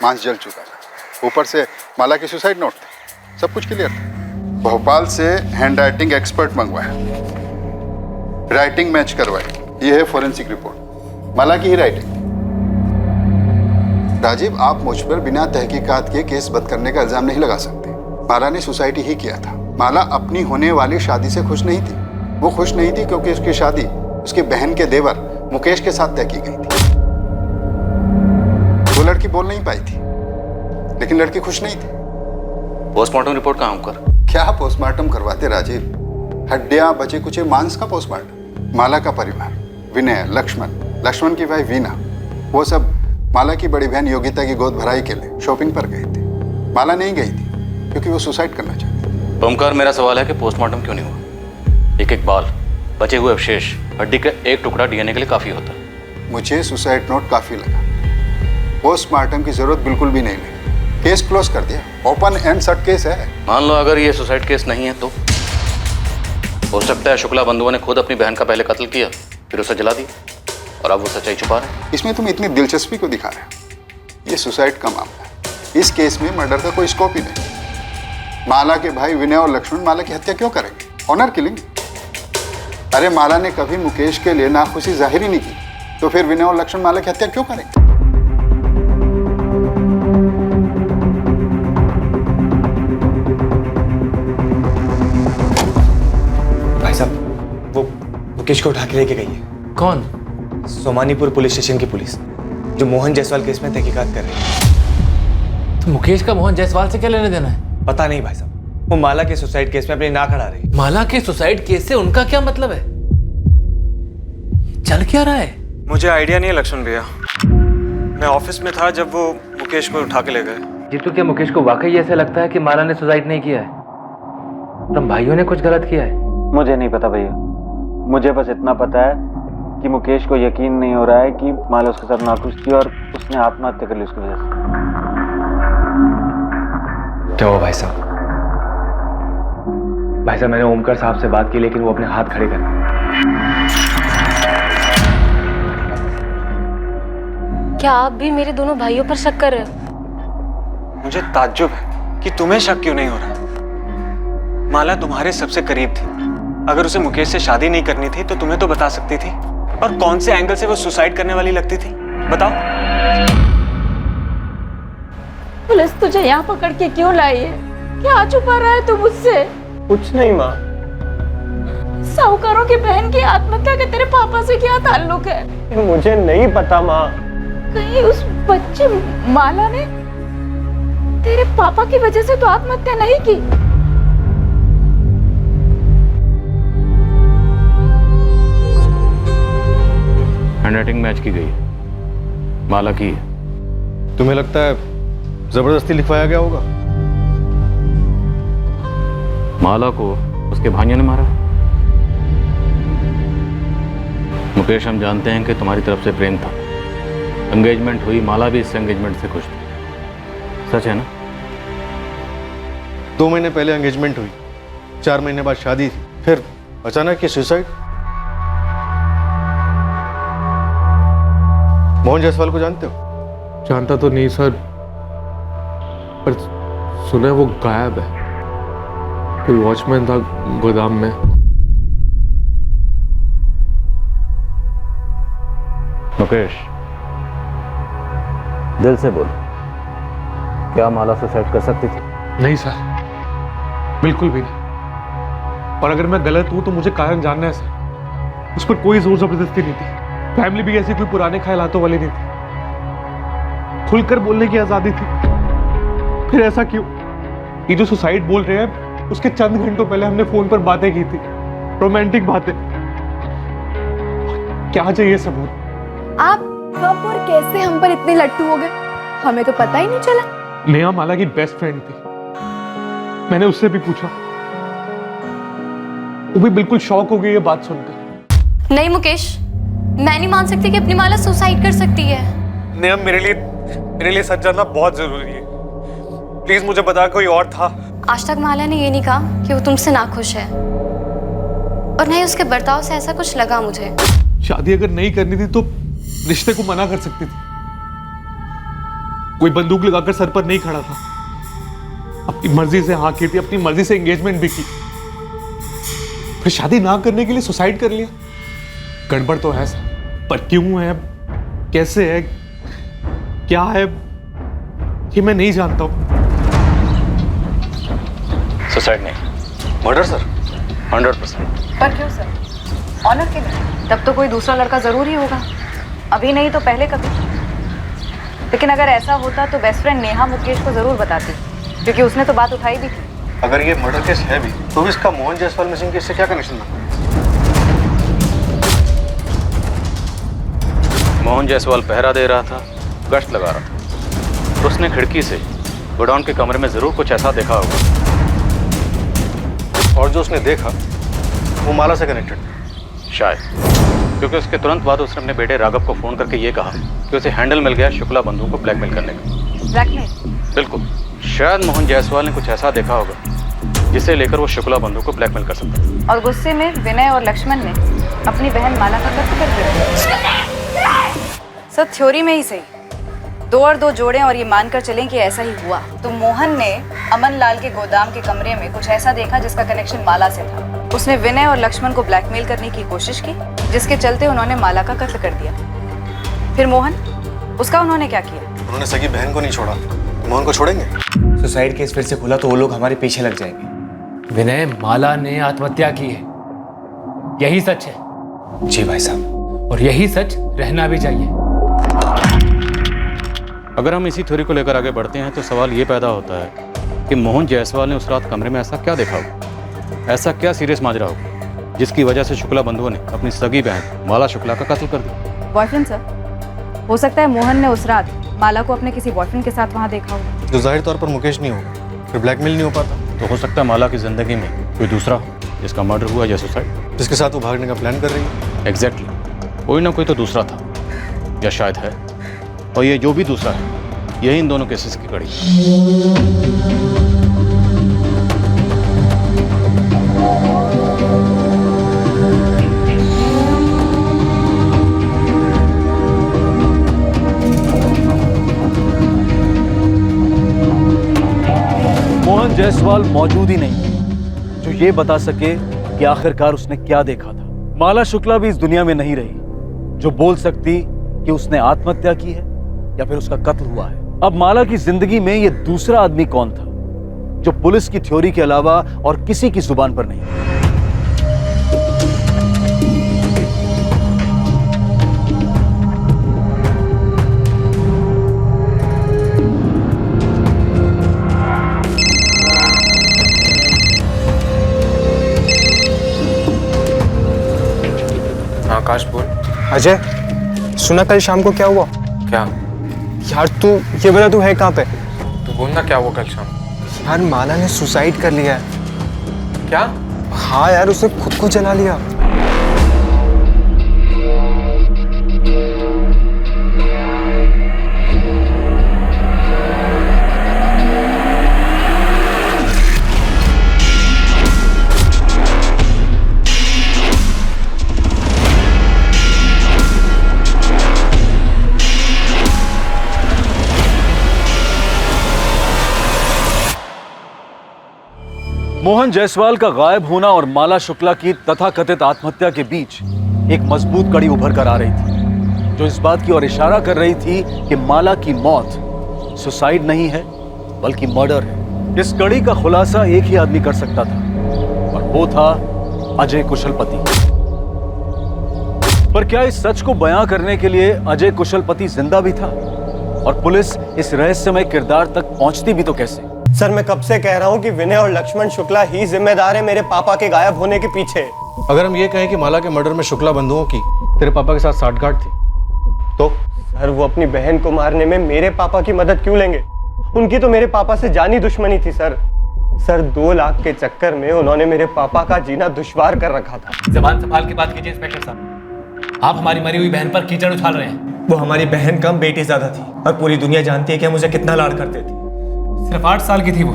मांस जल चुका था, ऊपर से माला की सुसाइड नोट था, सब कुछ क्लियर था। भोपाल से हैंड राइटिंग एक्सपर्ट मंगवाया, राइटिंग मैच करवाई, ये है फॉरेंसिक रिपोर्ट, माला की ही राइटिंग। राजीव, आप मुझ पर बिना तहकीकात के केस बंद करने का इल्जाम नहीं लगा सकते। माला ने सुसाइड ही किया था। माला अपनी होने वाली शादी से खुश नहीं थी। वो खुश नहीं थी क्योंकि उसकी शादी उसकी बहन के देवर मुकेश के साथ तय की गई थी। वो लड़की बोल नहीं पाई थी, लेकिन लड़की खुश नहीं थी। पोस्टमार्टम रिपोर्ट कहाँ कर? क्या पोस्टमार्टम करवाते राजीव? हड्डियां बचे कुचे मांस का पोस्टमार्टम। माला का परिवार, विनय, लक्ष्मण की भाई वीना, वो सब माला की बड़ी बहन योगिता की गोद भराई के लिए शॉपिंग पर गए थे। माला नहीं गई थी क्योंकि वो सुसाइड करना चाहती। ओमकार, मेरा सवाल है कि पोस्टमार्टम क्यों नहीं हुआ? एक एक बाल, बचे हुए अवशेष, हड्डी का एक टुकड़ा डीएनए के लिए काफी होता है। मुझे सुसाइड नोट काफी लगा, पोस्टमार्टम की जरूरत बिल्कुल भी नहीं लगी। केस क्लोज कर दिया, ओपन एंड शट केस है। मान लो अगर ये सुसाइड केस नहीं है तो हो सकता है शुक्ला बंधुओं ने खुद अपनी बहन का पहले कत्ल किया, फिर उसे जला दिया और अब वो सच्चाई छुपा रहे हैं। इसमें तुम इतनी दिलचस्पी को दिखा रहे हो? ये सुसाइड का मामला है, इस केस में मर्डर का कोई स्कोप ही नहीं। माला के भाई विनय और लक्ष्मण माला की हत्या क्यों करेंगे? Honour killing. अरे माला ने कभी मुकेश के लिए नाखुशी जाहिर ही नहीं की, तो फिर विनय और लक्ष्मण माला की हत्या क्यों करेंगे? भाई साहब, वो मुकेश को उठा के लेके गई है। कौन? सोमानीपुर पुलिस स्टेशन की पुलिस, जो मोहन जायसवाल केस में तहकीकात कर रही है। तो मुकेश का मोहन जायसवाल से क्या लेने देना है? पता नहीं भाई साहब, वो माला के सुसाइड केस में अपनी नाक अड़ा रही है। माला के सुसाइड केस से उनका क्या मतलब है? चल क्या रहा है? मुझे आइडिया नहीं है लक्ष्मण भैया, मैं ऑफिस में था जब वो मुकेश को उठा के ले गए। जीतू, क्या मुकेश को वाकई ऐसा लगता है कि माला ने सुसाइड नहीं किया है? तुम भाइयों ने कुछ गलत किया है? मुझे नहीं पता भैया, मुझे बस इतना पता है कि मुकेश को यकीन नहीं हो रहा है कि माला उसके साथ नाखुश थी और उसने आत्महत्या कर ली उसकी वजह से। क्या हुआ भाई साहब? भाई साहब, मैंने ओमकार साहब से बात की लेकिन वो अपने हाथ खड़े कर दिए। क्या आप भी मेरे दोनों भाइयों पर शक कर रहे हो? मुझे ताज्जुब है कि तुम्हें शक क्यों नहीं हो रहा। माला तुम्हारे सबसे करीब थी, अगर उसे मुकेश से शादी नहीं करनी थी तो तुम्हें तो बता सकती थी। और कौन से एंगल से वो सुसाइड करने वाली लगती थी, बताओ। पुलिस तुझे यहाँ पकड़ के क्यों लाई है? क्या छुपा रहा है तू मुझसे? कुछ नहीं माँ। साहूकारों की बहन की आत्महत्या का तेरे पापा से क्या ताल्लुक है? मुझे नहीं पता माँ। कहीं उस बच्चे माला ने तेरे पापा की वजह से तो आत्महत्या नहीं की? हैंडराइटिंग मैच की गई, माला की है। तुम्हें लगता है जबरदस्ती लिखवाया गया होगा? माला को उसके भाइयों ने मारा। मुकेश, हम जानते हैं कि तुम्हारी तरफ से प्रेम था, एंगेजमेंट हुई, माला भी इस एंगेजमेंट से खुश थी, सच है ना? 2 महीने पहले एंगेजमेंट हुई, 4 महीने बाद शादी थी, फिर अचानक ये सुसाइड। मोहन जायसवाल को जानते हो? जानता तो नहीं सर, पर सुना वो गायब है। कोई वॉचमैन था गोदाम में। मुकेश, दिल से बोल, क्या माला सुसाइड कर सकती थी? नहीं सर, बिल्कुल भी नहीं। और अगर मैं गलत हूं तो मुझे कारण जानना है सर। उस पर कोई जोर जबरदस्ती नहीं थी, फैमिली भी ऐसी कोई पुराने ख्यालातों वाली नहीं थी, खुलकर बोलने की आजादी थी। फिर ऐसा क्यों? ये जो सुसाइड बोल रहे हैं, उसके चंद घंटों पहले हमने फोन पर बातें की थी, रोमांटिक बातें। क्या चाहिए सबूत? आप कब और कैसे हम पर इतने लट्टू हो गए, हमें तो पता ही नहीं चला। नेहा माला की बेस्ट फ्रेंड थी, मैंने उससे भी पूछा, वो भी बिल्कुल शॉक हो गई ये बात सुनकर। नहीं मुकेश, मैं नहीं मान सकती कि अपनी माला सुसाइड कर सकती है। नेहा, मेरे लिए सच जानना बहुत जरूरी है। प्लीज मुझे बता, कोई और था? आज तक माला ने ये नहीं कहा कि वो तुमसे नाखुश है, और नहीं उसके बर्ताव से ऐसा कुछ लगा मुझे। शादी अगर नहीं करनी थी तो रिश्ते को मना कर सकती थी। कोई बंदूक लगाकर सर पर नहीं खड़ा था, अपनी मर्जी से हाँ की थी, अपनी मर्जी से एंगेजमेंट भी की, फिर शादी ना करने के लिए सुसाइड कर लिया। गड़बड़ तो है सर, पर क्यों है, कैसे है, क्या है, ये मैं नहीं जानता हूं। सुसाइड नहीं, मर्डर सर, 100%। पर क्यों सर? ऑनर के लिए? तब तो कोई दूसरा लड़का जरूर ही होगा, अभी नहीं तो पहले कभी। लेकिन अगर ऐसा होता तो बेस्ट फ्रेंड नेहा मुकेश को जरूर बताती, क्योंकि उसने तो बात उठाई भी थी। अगर ये मर्डर केस है भी, तो भी इसका मोहन जायसवाल मिसिंग केस से क्या कनेक्शन बनता है? मोहन जायसवाल पहरा दे रहा था, गश्त लगा रहा था, उसने खिड़की से गोडाउन के कमरे में जरूर कुछ ऐसा देखा होगा, और जो उसने देखा वो माला से कनेक्टेड शायद, क्योंकि उसके तुरंत बाद उसने अपने बेटे राघव को फोन करके ये कहा कि उसे हैंडल मिल गया शुक्ला बंधु को ब्लैकमेल करने का। ब्लैकमेल? बिल्कुल, शायद मोहन जायसवाल ने कुछ ऐसा देखा होगा जिसे लेकर वो शुक्ला बंधु को ब्लैकमेल कर सकता था। और गुस्से में विनय और लक्ष्मण ने अपनी बहन माला का कत्ल कर दिया। सर थ्योरी में ही सही, 2 और 2 जोड़ें और ये मानकर चलें कि ऐसा ही हुआ, तो मोहन ने अमन लाल के गोदाम के कमरे में कुछ ऐसा देखा जिसका कनेक्शन माला से था। उसने विनय और लक्ष्मण को ब्लैकमेल करने की कोशिश की, जिसके चलते उन्होंने माला का कत्ल कर दिया। फिर मोहन, उसका उन्होंने क्या किया? उन्होंने सगी बहन को नहीं छोड़ा, मोहन को छोड़ेंगे? सुसाइड केस फिर से खुला तो वो लोग हमारे पीछे लग जाएंगे। विनय, माला ने आत्महत्या की है, यही सच है। जी भाई साहब, और यही सच रहना भी चाहिए। अगर हम इसी थ्योरी को लेकर आगे बढ़ते हैं तो सवाल ये पैदा होता है कि मोहन जायसवाल ने उस रात कमरे में ऐसा क्या देखा हो, ऐसा क्या सीरियस माजरा हो जिसकी वजह से शुक्ला बंधुओं ने अपनी सगी बहन माला शुक्ला का कत्ल कर दिया। बॉयफ्रेंड सर, हो सकता है मोहन ने उस रात माला को अपने किसी बॉयफ्रेंड के साथ वहाँ देखा हो, जो जाहिर तौर पर मुकेश नहीं होगा, फिर ब्लैकमेल नहीं हो पाता। तो हो सकता है माला की जिंदगी में कोई दूसरा हो जिसका मर्डर हुआ या सुसाइड, जिसके साथ वो भागने का प्लान कर रही है। एग्जैक्टली, कोई ना कोई तो दूसरा था, या शायद है, और ये जो भी दूसरा है यही इन दोनों केसेस की कड़ी है। मोहन जायसवाल मौजूद ही नहीं जो ये बता सके कि आखिरकार उसने क्या देखा था। माला शुक्ला भी इस दुनिया में नहीं रही जो बोल सकती कि उसने आत्महत्या की है या फिर उसका कत्ल हुआ है। अब माला की जिंदगी में ये दूसरा आदमी कौन था जो पुलिस की थ्योरी के अलावा और किसी की जुबान पर नहीं? आकाश बोल। अजय, सुना कल शाम को क्या हुआ? क्या यार, तू ये बता, तू है कहाँ पे? तू बोलना क्या हुआ कल शाम? यार माला ने सुसाइड कर लिया है। क्या? हाँ यार, उसने खुद को जला लिया। मोहन जायसवाल का गायब होना और माला शुक्ला की तथाकथित आत्महत्या के बीच एक मजबूत कड़ी उभर कर आ रही थी, जो इस बात की ओर इशारा कर रही थी कि माला की मौत सुसाइड नहीं है बल्कि मर्डर है। इस कड़ी का खुलासा एक ही आदमी कर सकता था और वो था अजय कुशलपति। पर क्या इस सच को बयां करने के लिए अजय कुशलपति जिंदा भी था? और पुलिस इस रहस्यमय किरदार तक पहुंचती भी तो कैसे? सर मैं कब से कह रहा हूँ कि विनय और लक्ष्मण शुक्ला ही जिम्मेदार है मेरे पापा के गायब होने के पीछे। अगर हम ये कहें कि माला के मर्डर में शुक्ला बंधुओं की तेरे पापा के साथ साठगांठ थी तो? सर वो अपनी बहन को मारने में मेरे पापा की मदद क्यों लेंगे? उनकी तो मेरे पापा से जानी दुश्मनी थी सर। 2 लाख के चक्कर में उन्होंने मेरे पापा का जीना दुश्वार कर रखा था। जबान संभाल के बात कीजिए इंस्पेक्टर साहब। आप हमारी मरी हुई बहन पर कीचड़ उछाल रहे हैं। वो हमारी बहन कम बेटी ज्यादा थी और पूरी दुनिया जानती है कि हम उसे कितना लाड करते थे। सिर्फ 8 साल की थी वो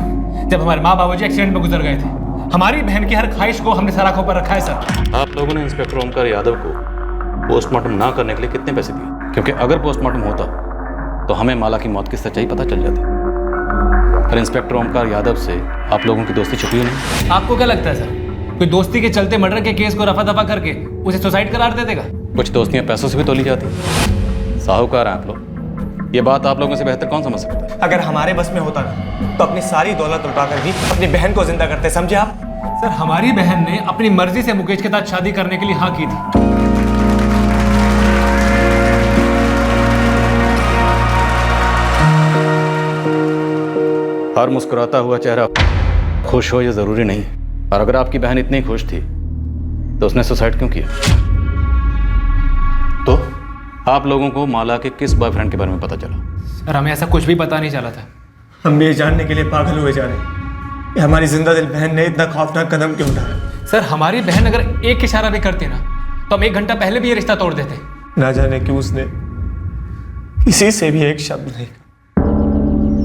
जब हमारे माँ बाबूजी एक्सीडेंट में गुजर गए थे। हमारी बहन की हर ख्वाहिश को हमने सर आंखों पर रखा है सर। आप लोगों ने इंस्पेक्टर ओमकार यादव को पोस्टमार्टम ना करने के लिए कितने पैसे दिए? क्योंकि अगर पोस्टमार्टम होता तो हमें माला की मौत की सच्चाई पता चल जाती। पर इंस्पेक्टर ओमकार यादव से आप लोगों की दोस्ती छुपी नहीं। आपको क्या लगता है सर, कोई दोस्ती के चलते मर्डर के केस को रफा दफा करके उसे सुसाइड करार दे देगा? कुछ दोस्तियां पैसों से भी तोली जाती। साहूकार हैं आप लोग, ये बात आप लोगों से बेहतर कौन समझ सकता है? अगर हमारे बस में होता ना तो अपनी सारी दौलत लुटाकर भी अपनी बहन को जिंदा करते, समझे आप? सर हमारी बहन ने अपनी मर्जी से मुकेश के साथ शादी करने के लिए हाँ की थी। हर मुस्कुराता हुआ चेहरा खुश हो ये जरूरी नहीं। और अगर आपकी बहन इतनी खुश थी तो उसने सुसाइड क्यों किया? तो आप लोगों को माला के किस बॉयफ्रेंड के बारे में पता चला? सर हमें ऐसा कुछ भी पता नहीं चला था। हम भी ये जानने के लिए पागल हुए जा रहे हैं कि हमारी जिंदा दिल बहन ने इतना खौफनाक कदम क्यों उठाया। सर हमारी बहन अगर एक इशारा भी करती ना तो हम 1 घंटा पहले भी ये रिश्ता तोड़ देते। ना जाने क्यों उसने किसी से भी एक शब्द नहीं।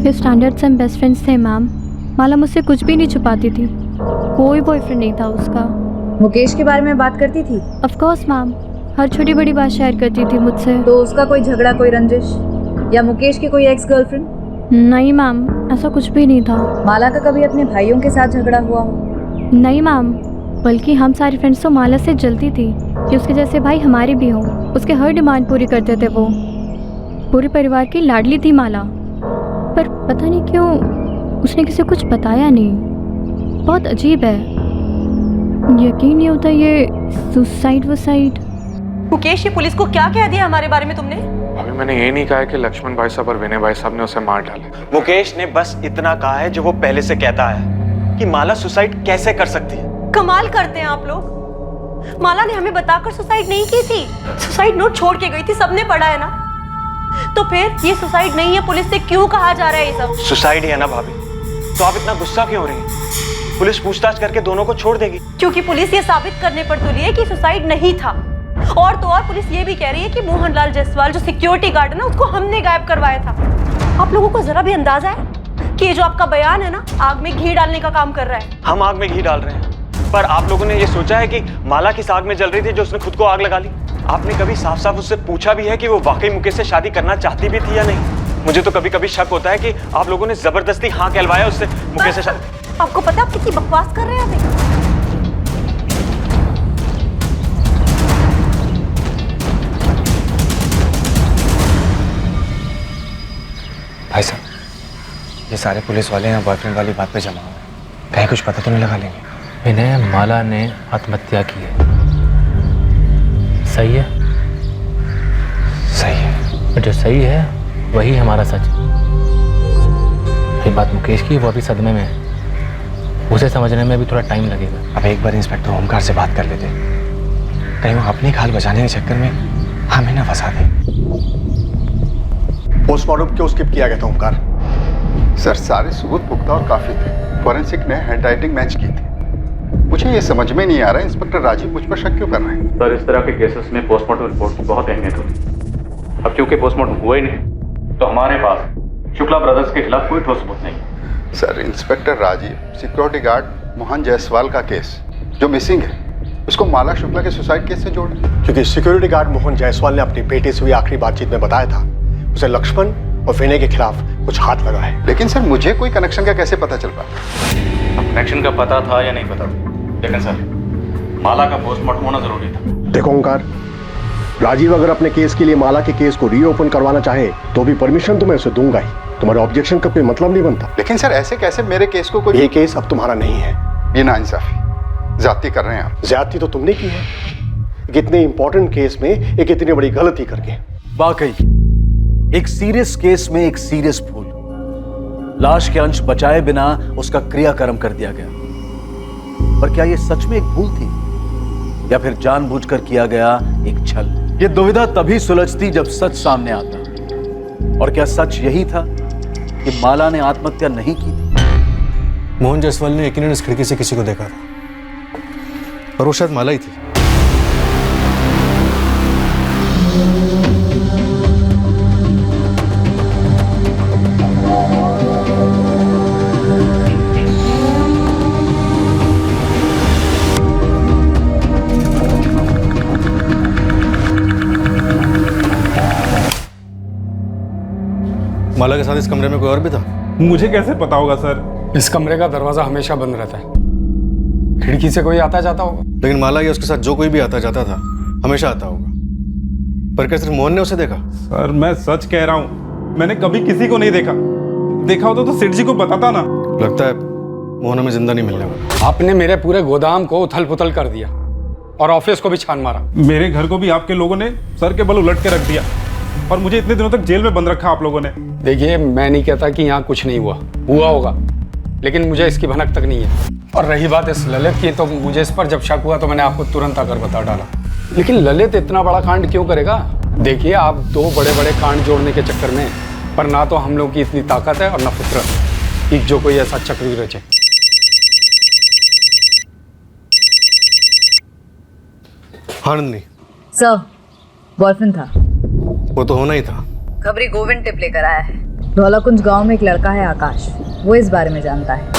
फिर स्टैंडर्ड से हम बेस्ट फ्रेंड्स थे मैम। माला मुझसे कुछ भी नहीं छुपाती थी, कोई बॉयफ्रेंड नहीं था उसका। मुकेश के बारे में बात करती थी? ऑफ कोर्स मैम, हर छोटी बड़ी बात शेयर करती थी मुझसे। तो उसका कोई झगड़ा, कोई रंजिश या मुकेश की कोई एक्स गर्लफ्रेंड? नहीं मैम, ऐसा कुछ भी नहीं था। माला का कभी अपने भाइयों के साथ झगड़ा हुआ हो? नहीं मैम, बल्कि हम सारी फ्रेंड्स तो माला से जलती थी कि उसके जैसे भाई हमारे भी हों। उसके हर डिमांड पूरी करते थे वो। पूरे परिवार की लाडली थी माला, पर पता नहीं क्यों उसने किसी कुछ बताया नहीं। बहुत अजीब है, यकीन नहीं होता ये सुसाइड वसाइड। मुकेश ये पुलिस को क्या कह दिया हमारे बारे में तुमने? अभी मैंने ये नहीं कहा कि लक्ष्मण भाई साहब और विनय भाई साहब ने उसे मार डाला। मुकेश ने बस इतना कहा है जो वो पहले से कहता है कि माला सुसाइड कैसे कर सकती है। कमाल करते हैं आप लोग। माला ने हमें बताकर सुसाइड नहीं की थी, सुसाइड नोट छोड़ के गई थी, सबने पढ़ा है ना। तो फिर ये सुसाइड नहीं है, पुलिस से क्यों कहा जा रहा है ये सब? सुसाइड है ना भाभी, तो आप इतना गुस्सा क्यों हो रही हैं? पुलिस पूछताछ करके दोनों को छोड़ देगी। क्योंकि पुलिस ये साबित करने पर तुली है कि सुसाइड नहीं था। और तो और पुलिस ये भी कह रही है कि मोहनलाल जायसवाल जो सिक्योरिटी गार्ड है ना, उसको हमने गायब करवाया था। आप लोगों को जरा भी अंदाजा है कि ये जो आपका बयान है ना, आग में घी डालने का काम कर रहा है? हम आग में घी डाल रहे हैं, पर आप लोगों ने ये सोचा है कि माला किस आग में जल रही थी जो उसने खुद को आग लगा ली? आपने कभी साफ साफ उससे पूछा भी है कि वो वाकई मुकेश से शादी करना चाहती भी थी या नहीं? मुझे तो कभी कभी शक होता है कि आप लोगों ने जबरदस्ती हाँ कहलवाया उससे मुकेश से शादी। आपको पता आप कितनी बकवास कर रहे हैं अभी? भाई साहब, ये सारे पुलिस वाले यहाँ बॉयफ्रेंड वाली बात पे जमा हुए हैं, कहीं कुछ पता तो नहीं लगा लेंगे? विनय, माला ने आत्महत्या की है, सही है? सही है। जो सही है वही हमारा सच है। ये बात मुकेश की, वो अभी सदमे में है, उसे समझने में भी थोड़ा टाइम लगेगा। अब एक बार इंस्पेक्टर ओमकार से बात कर लेते, कहीं वो अपनी खाल बचाने के चक्कर में हमें ना फंसा दे। पोस्टमार्टम क्यों स्किप किया गया था ओमकार? सर सारे सबूत पुख्ता और काफी थे। फॉरेंसिक ने हैंडराइटिंग मैच की थी। मुझे ये समझ में नहीं आ रहा इंस्पेक्टर राजीव मुझ पर शक क्यों कर रहे हैं? सर इस तरह के केसेस में पोस्टमार्टम रिपोर्ट की बहुत अहमियत होती है। अब क्योंकि पोस्टमार्टम हुआ ही नहीं तो हमारे पास शुक्ला ब्रदर्स के खिलाफ कोई ठोस सबूत नहीं। Sir inspector Rajeev security guard Mohan Jaiswal का केस जो मिसिंग है उसको माला शुक्ला के सुसाइड केस से जोड़ें। क्योंकि सिक्योरिटी गार्ड मोहन जायसवाल ने अपनी बेटे से हुई आखिरी बातचीत में बताया था उसे लक्ष्मण और विनय के खिलाफ कुछ हाथ लगा है। लेकिन सर मुझे कोई कनेक्शन का कैसे पता चल पाया? कनेक्शन का पता था या नहीं पता था, लेकिन सर माला का पोस्टमार्टम होना जरूरी था। देखो ओंकार, राजीव अगर अपने केस के लिए माला के केस को रीओपन करवाना चाहे तो भी परमिशन तो मैं उसे दूंगा ही। तुम्हारे ऑब्जेक्शन का कोई मतलब नहीं बनता। लेकिन सर ऐसे कैसे मेरे केस को कोई... ये केस अब तुम्हारा नहीं है। ये नाइंसाफी, ज्यादती कर रहे हैं आप। ज्यादती तो तुमने की है, एक इतने इंपॉर्टेंट केस में एक इतनी बड़ी गलती करके। वाकई एक सीरियस केस में एक सीरियस भूल, लाश के अंश बचाए बिना उसका क्रियाकर्म कर दिया गया। पर क्या यह सच में एक भूल थी या फिर जानबूझकर किया गया एक छल? यह दुविधा तभी सुलझती जब सच सामने आता। और क्या सच यही था कि माला ने आत्महत्या नहीं की थी? मोहन जायसवाल ने यकीनन इस खिड़की से किसी को देखा था और वो शायद माला ही थी। माला के साथ इस कमरे में कोई और भी था? मुझे कैसे पता होगा सर? इस कमरे का दरवाजा हमेशा बंद रहता है, खिड़की से कोई आता जाता होगा। लेकिन माला या उसके साथ जो कोई भी आता जाता था हमेशा आता होगा। पर क्या सिर्फ मोहन ने उसे देखा? सर मैं सच कह रहा हूँ, मैंने कभी किसी को नहीं देखा। देखा होता तो सेठ जी को बताता ना। लगता है मोहन हमें जिंदा नहीं मिलने वाला। आपने मेरे पूरे गोदाम को उथल पुथल कर दिया और ऑफिस को भी छान मारा। मेरे घर को भी आपके लोगों ने सर के बल उलट के रख दिया और मुझे इतने दिनों तक जेल में बंद रखा आप लोगों ने। देखिए मैं नहीं कहता कि यहाँ कुछ नहीं हुआ होगा, लेकिन मुझे इसकी भनक तक नहीं है। और रही बात इस ललित की, तो मुझे इस पर जब शक हुआ तो मैंने आपको तुरंत आकर बता डाला। लेकिन ललित इतना बड़ा कांड क्यों करेगा? देखिए आप दो बड़े बड़े कांड जोड़ने के चक्कर में, पर ना तो हम लोग की इतनी ताकत है और ना फितरत कि जो कोई ऐसा चक्र रचे। आनंदी सर, बॉयफ्रेंड था। वो तो होना ही था। खबरी गोविंद टिप लेकर आया है। धौलाकुंज गांव में एक लड़का है आकाश, वो इस बारे में जानता है।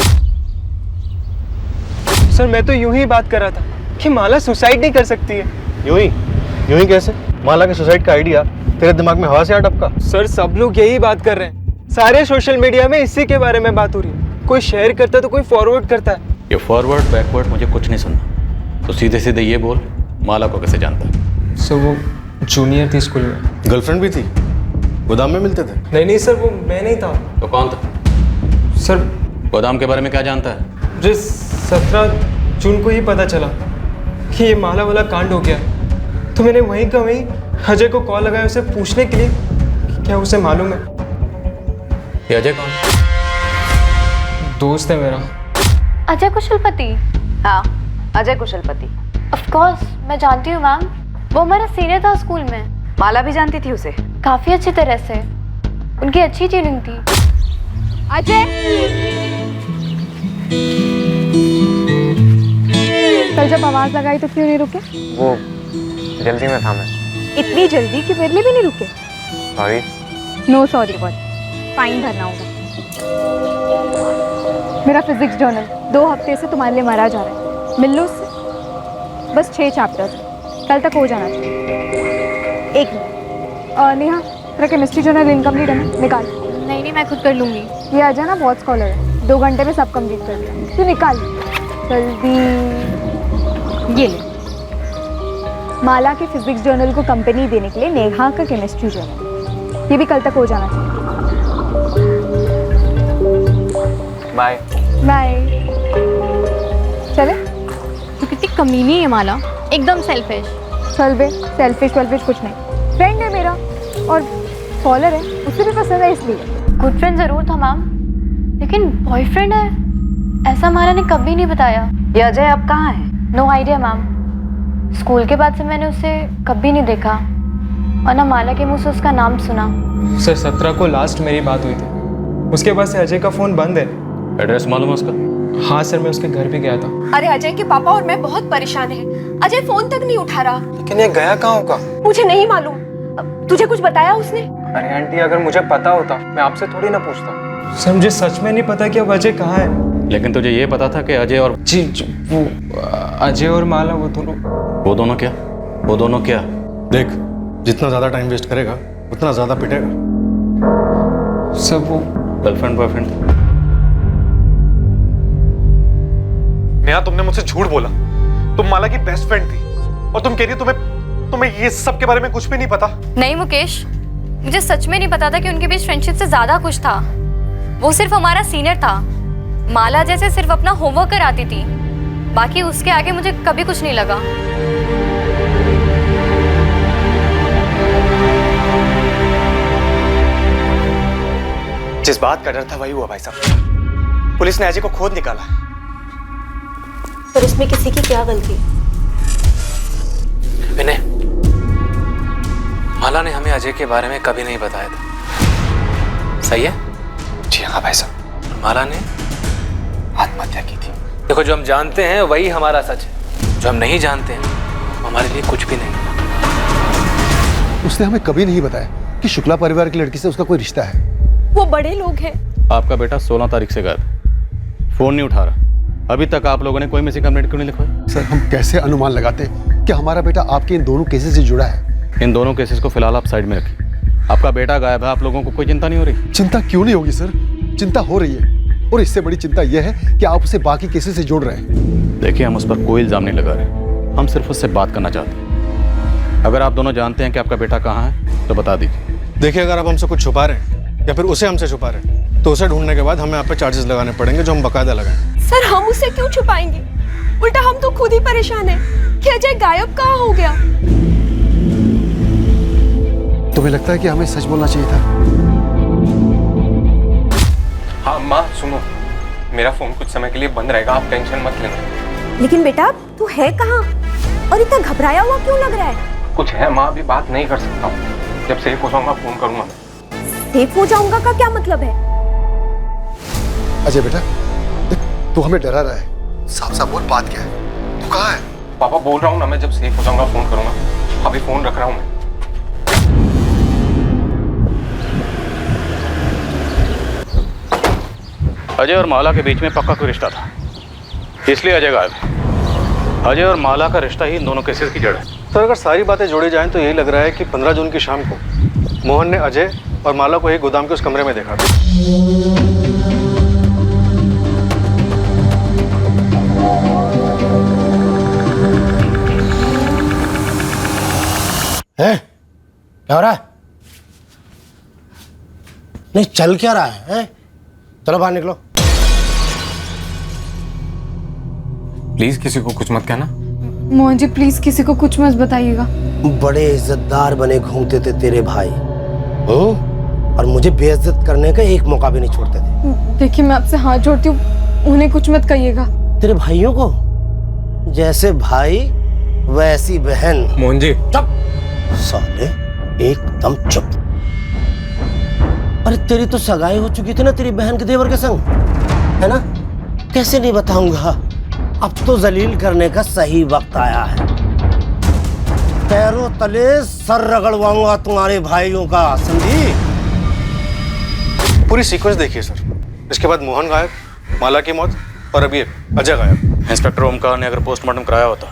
सर मैं तो यूं ही बात कर रहा था कि माला सुसाइड नहीं कर सकती है। यूं ही कैसे? माला के सुसाइड का आइडिया तेरे दिमाग में हवा से आ टपका? सर सब लोग यही बात कर रहे हैं, सारे सोशल मीडिया में इसी के बारे में बात हो रही है। कोई शेयर करता है तो कोई फॉरवर्ड करता है। ये फॉरवर्ड बैकवर्ड मुझे कुछ नहीं सुनना, तो सीधे सीधे ये बोल माला को कैसे जानता है? सर वो जूनियर थी स्कूल में। गर्लफ्रेंड भी थी? गोदाम में मिलते थे? नहीं सर वो मैं नहीं था। तो कौन था? सर गोदाम के बारे में क्या जानता है? मुझे 17 जून को ही पता चला कि ये माला वाला कांड हो गया, तो मैंने वहीं का वहीं अजय को कॉल लगाया उसे पूछने के लिए कि क्या उसे मालूम है। ये अजय कौन? दोस्त है मेरा। अजय कुशलपति? हाँ, अजय कुशलपति। ऑफ कोर्स मैं जानती हूँ मैम, वो हमारा सीनियर था स्कूल में। माला भी जानती थी उसे? काफी अच्छी तरह से, उनकी अच्छी ट्यूनिंग थी। अजय, कल जब आवाज लगाई तो क्यों नहीं रुके? वो जल्दी में था मैं। इतनी जल्दी कि मेरे लिए भी नहीं रुके? Sorry. No sorry boy, fine भरना होगा। मेरा फिजिक्स जर्नल 2 हफ्ते से तुम्हारे लिए मरा जा रहा है, मिल लो उससे। बस 6 चैप्टर्स, कल तक हो जाना चाहिए। 1 मिनट नेहा, तेरा केमिस्ट्री जर्नल इनकम्प्लीट है ना? निकाल। नहीं मैं खुद कर लूंगी। ये आ जाना, बहुत स्कॉलर है, 2 घंटे में सब कंप्लीट कर दिया। तू निकाल जल्दी। ये ले, माला के फिजिक्स जर्नल को कंपनी देने के लिए नेहा का केमिस्ट्री जर्नल, ये भी कल तक हो जाना चाहिए। Bye bye. चले? तू कितनी कमीनी है माला, एकदम सेल्फिश। चल बे, सेल्फिश वेल्फिश कुछ नहीं, फ्रेंड है मेरा और फॉलोअर है, उसे भी पसंद है इसलिए। गुड फ्रेंड जरूर था मैम, लेकिन बॉयफ्रेंड है ऐसा माला ने कभी नहीं बताया। ये अजय अब कहाँ है? नो आइडिया मैम, स्कूल के बाद से मैंने उसे कभी नहीं देखा और ना माला के मुंह से उसका नाम सुना। सर 17 को लास्ट मेरी बात हुई थी, उसके बाद से अजय का फोन बंद है। एड्रेस मालूम है उसका? हाँ सर, मैं उसके घर भी गया था। अरे अजय के पापा और मैं बहुत परेशान हैं। अजय फोन तक नहीं उठा रहा। लेकिन ये गया कहाँ होगा? मुझे नहीं मालूम। तुझे कुछ बताया उसने? अरे आंटी, अगर मुझे पता होता मैं आपसे थोड़ी ना पूछता। सर मुझे सच में नहीं पता कि अब अजय कहाँ है। लेकिन तुझे ये पता था कि अजय और... जी वो अजय और माला वो दोनों क्या? वो दोनों क्या? देख, जितना ज्यादा टाइम वेस्ट करेगा उतना ज्यादा पिटेगा। सब वो गर्लफ्रेंड बॉयफ्रेंड? नेहा, तुमने मुझसे झूठ बोला। तुम माला की बेस्ट फ्रेंड थी और तुम कह रही हो तुम्हें ये सब के बारे में कुछ भी नहीं पता। नहीं मुकेश, मुझे सच में नहीं पता था कि उनके बीच फ्रेंडशिप से ज्यादा कुछ था। वो सिर्फ हमारा सीनियर था। माला जैसे सिर्फ अपना होमवर्क कराती थी, बाकी उसके आगे मुझे कभी कुछ नहीं लगा। जिस बात का डर था वही हुआ भाई साहब। पुलिस ने अजय को खोद निकाला। पर इसमें किसी की क्या गलती? विनय, माला ने हमें अजय के बारे में कभी नहीं बताया था, सही है? जी हाँ भाई साहब। माला ने आत्महत्या की थी। देखो, जो हम जानते हैं वही हमारा सच है, जो हम नहीं जानते हैं वो हमारे लिए कुछ भी नहीं। उसने हमें कभी नहीं बताया कि शुक्ला परिवार की लड़की से उसका कोई रिश्ता है। वो बड़े लोग हैं। आपका बेटा 16 तारीख से गायब, फोन नहीं उठा रहा। अभी तक आप लोगों ने कोई मिसिंग कंप्लेंट क्यों नहीं लिखवाई? सर, हम कैसे अनुमान लगाते हैं कि हमारा बेटा आपके इन दोनों केसेस से जुड़ा है? इन दोनों केसेस को फिलहाल आप साइड में रखिए। आपका बेटा गायब है, आप लोगों को कोई चिंता नहीं हो रही? चिंता क्यों नहीं होगी सर, चिंता हो रही है। और इससे बड़ी चिंता यह है कि आप उसे बाकी केसेस से जोड़ रहे हैं। देखिए, हम उस पर कोई इल्जाम नहीं लगा रहे, हम सिर्फ उससे बात करना चाहते हैं। अगर आप दोनों जानते हैं कि आपका बेटा कहाँ है तो बता दीजिए। देखिए, अगर आप हमसे कुछ छुपा रहे हैं या फिर उसे हमसे छुपा रहे हैं तो उसे ढूंढने के बाद हमें आप पे चार्जेस लगाने पड़ेंगे, जो हम बकायदा लगाएं। सर, हम उसे क्यों छुपाएंगे? उल्टा हम तो खुद ही परेशान हैं कि अजय गायब कहाँ हो गया। तुम्हें लगता है कि हमें सच बोलना चाहिए था? हाँ माँ सुनो, मेरा फोन कुछ समय के लिए बंद रहेगा, आप टेंशन मत लेना। लेकिन बेटा, तू है कहाँ और इतना घबराया हुआ क्यों लग रहा है? कुछ है माँ, अभी बात नहीं कर सकता हूँ। जब सेफ हो जाऊंगा फोन करूंगा। सेफ हो जाऊंगा का क्या मतलब है? अजय बेटा, तू हमें डरा रहा है, साफ साफ बोल, बात क्या है? तू कहाँ है? पापा बोल रहा हूँ ना, मैं जब सेफ हो जाऊंगा फोन करूंगा। अभी फोन रख रहा हूँ मैं। अजय और माला के बीच में पक्का कोई रिश्ता था, इसलिए अजय गायब है। अजय और माला का रिश्ता ही इन दोनों केसेस की जड़ है। सर, अगर सारी बातें जोड़ी जाएं तो यही लग रहा है कि 15 जून की शाम को मोहन ने अजय और माला को ही गोदाम के उस कमरे में देखा था। है? क्या हो रहा है? नहीं, चल क्या रहा है? चलो बाहर निकलो। प्लीज किसी को कुछ मत कहना। मोहन जी, प्लीज किसी को कुछ मत बताइएगा। बड़े इज्जतदार बने घूमते थे तेरे भाई, और मुझे बेइज्जत करने का एक मौका भी नहीं छोड़ते थे। देखिए, मैं आपसे हाथ जोड़ती हूँ, उन्हें कुछ मत कहिएगा। तेरे भाइयों को जैसे भाई वैसी बहन। मोहन जी चुप साले, एकदम चुप। अरे तेरी तो सगाई हो चुकी थी ना तेरी बहन के देवर के संग, है ना? कैसे नहीं बताऊंगा। अब तो जलील करने का सही वक्त आया है। पैरों तले सर रगड़वाऊंगा तुम्हारे भाइयों का, समझी? पूरी सीक्वेंस देखिए सर। इसके बाद मोहन गायब, माला की मौत, और अब ये अजय गायब। इंस्पेक्टर ओमकार ने अगर पोस्टमार्टम कराया होता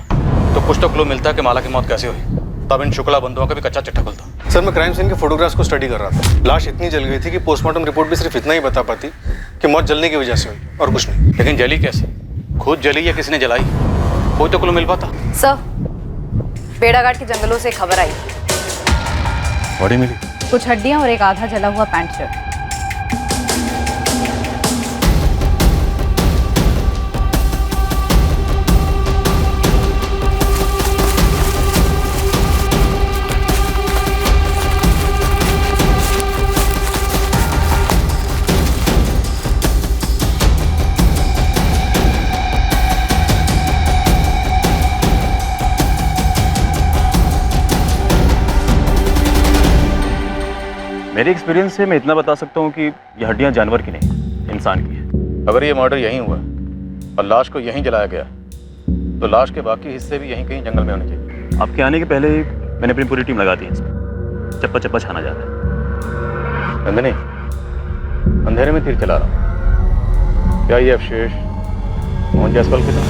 तो कुछ तो क्लू मिलता कि माला की मौत कैसे हुई, तब इन शुक्ला बंधुओं का भी कच्चा चिट्ठा खुलता। सर, मैं क्राइम सीन के फोटोग्राफ्स को स्टडी कर रहा था। लाश इतनी जल गई थी कि पोस्टमार्टम रिपोर्ट भी सिर्फ इतना ही बता पाती कि मौत जलने की वजह से हुई और कुछ नहीं। लेकिन जली कैसे? खुद जली या किसी ने जलाई? कोई तो क्लू मिल पाता। सर, बेड़ाघाट के जंगलों से खबर आई, बॉडी मिली, कुछ हड्डियां और एक आधा जला हुआ पैंट शर्ट। मेरे एक्सपीरियंस से मैं इतना बता सकता हूँ कि ये हड्डियाँ जानवर की नहीं, इंसान की है। अगर ये मर्डर यहीं हुआ और लाश को यहीं जलाया गया तो लाश के बाकी हिस्से भी यहीं कहीं जंगल में होने चाहिए। आपके आने के पहले मैंने अपनी पूरी टीम लगा दी है इसमें, चप्पा चप्पा छाना जा रहा है। नंदनी, अंधेरे में तीर चला रहा हूँ, क्या ये अवशेष मोहन जायसवाल के साथ?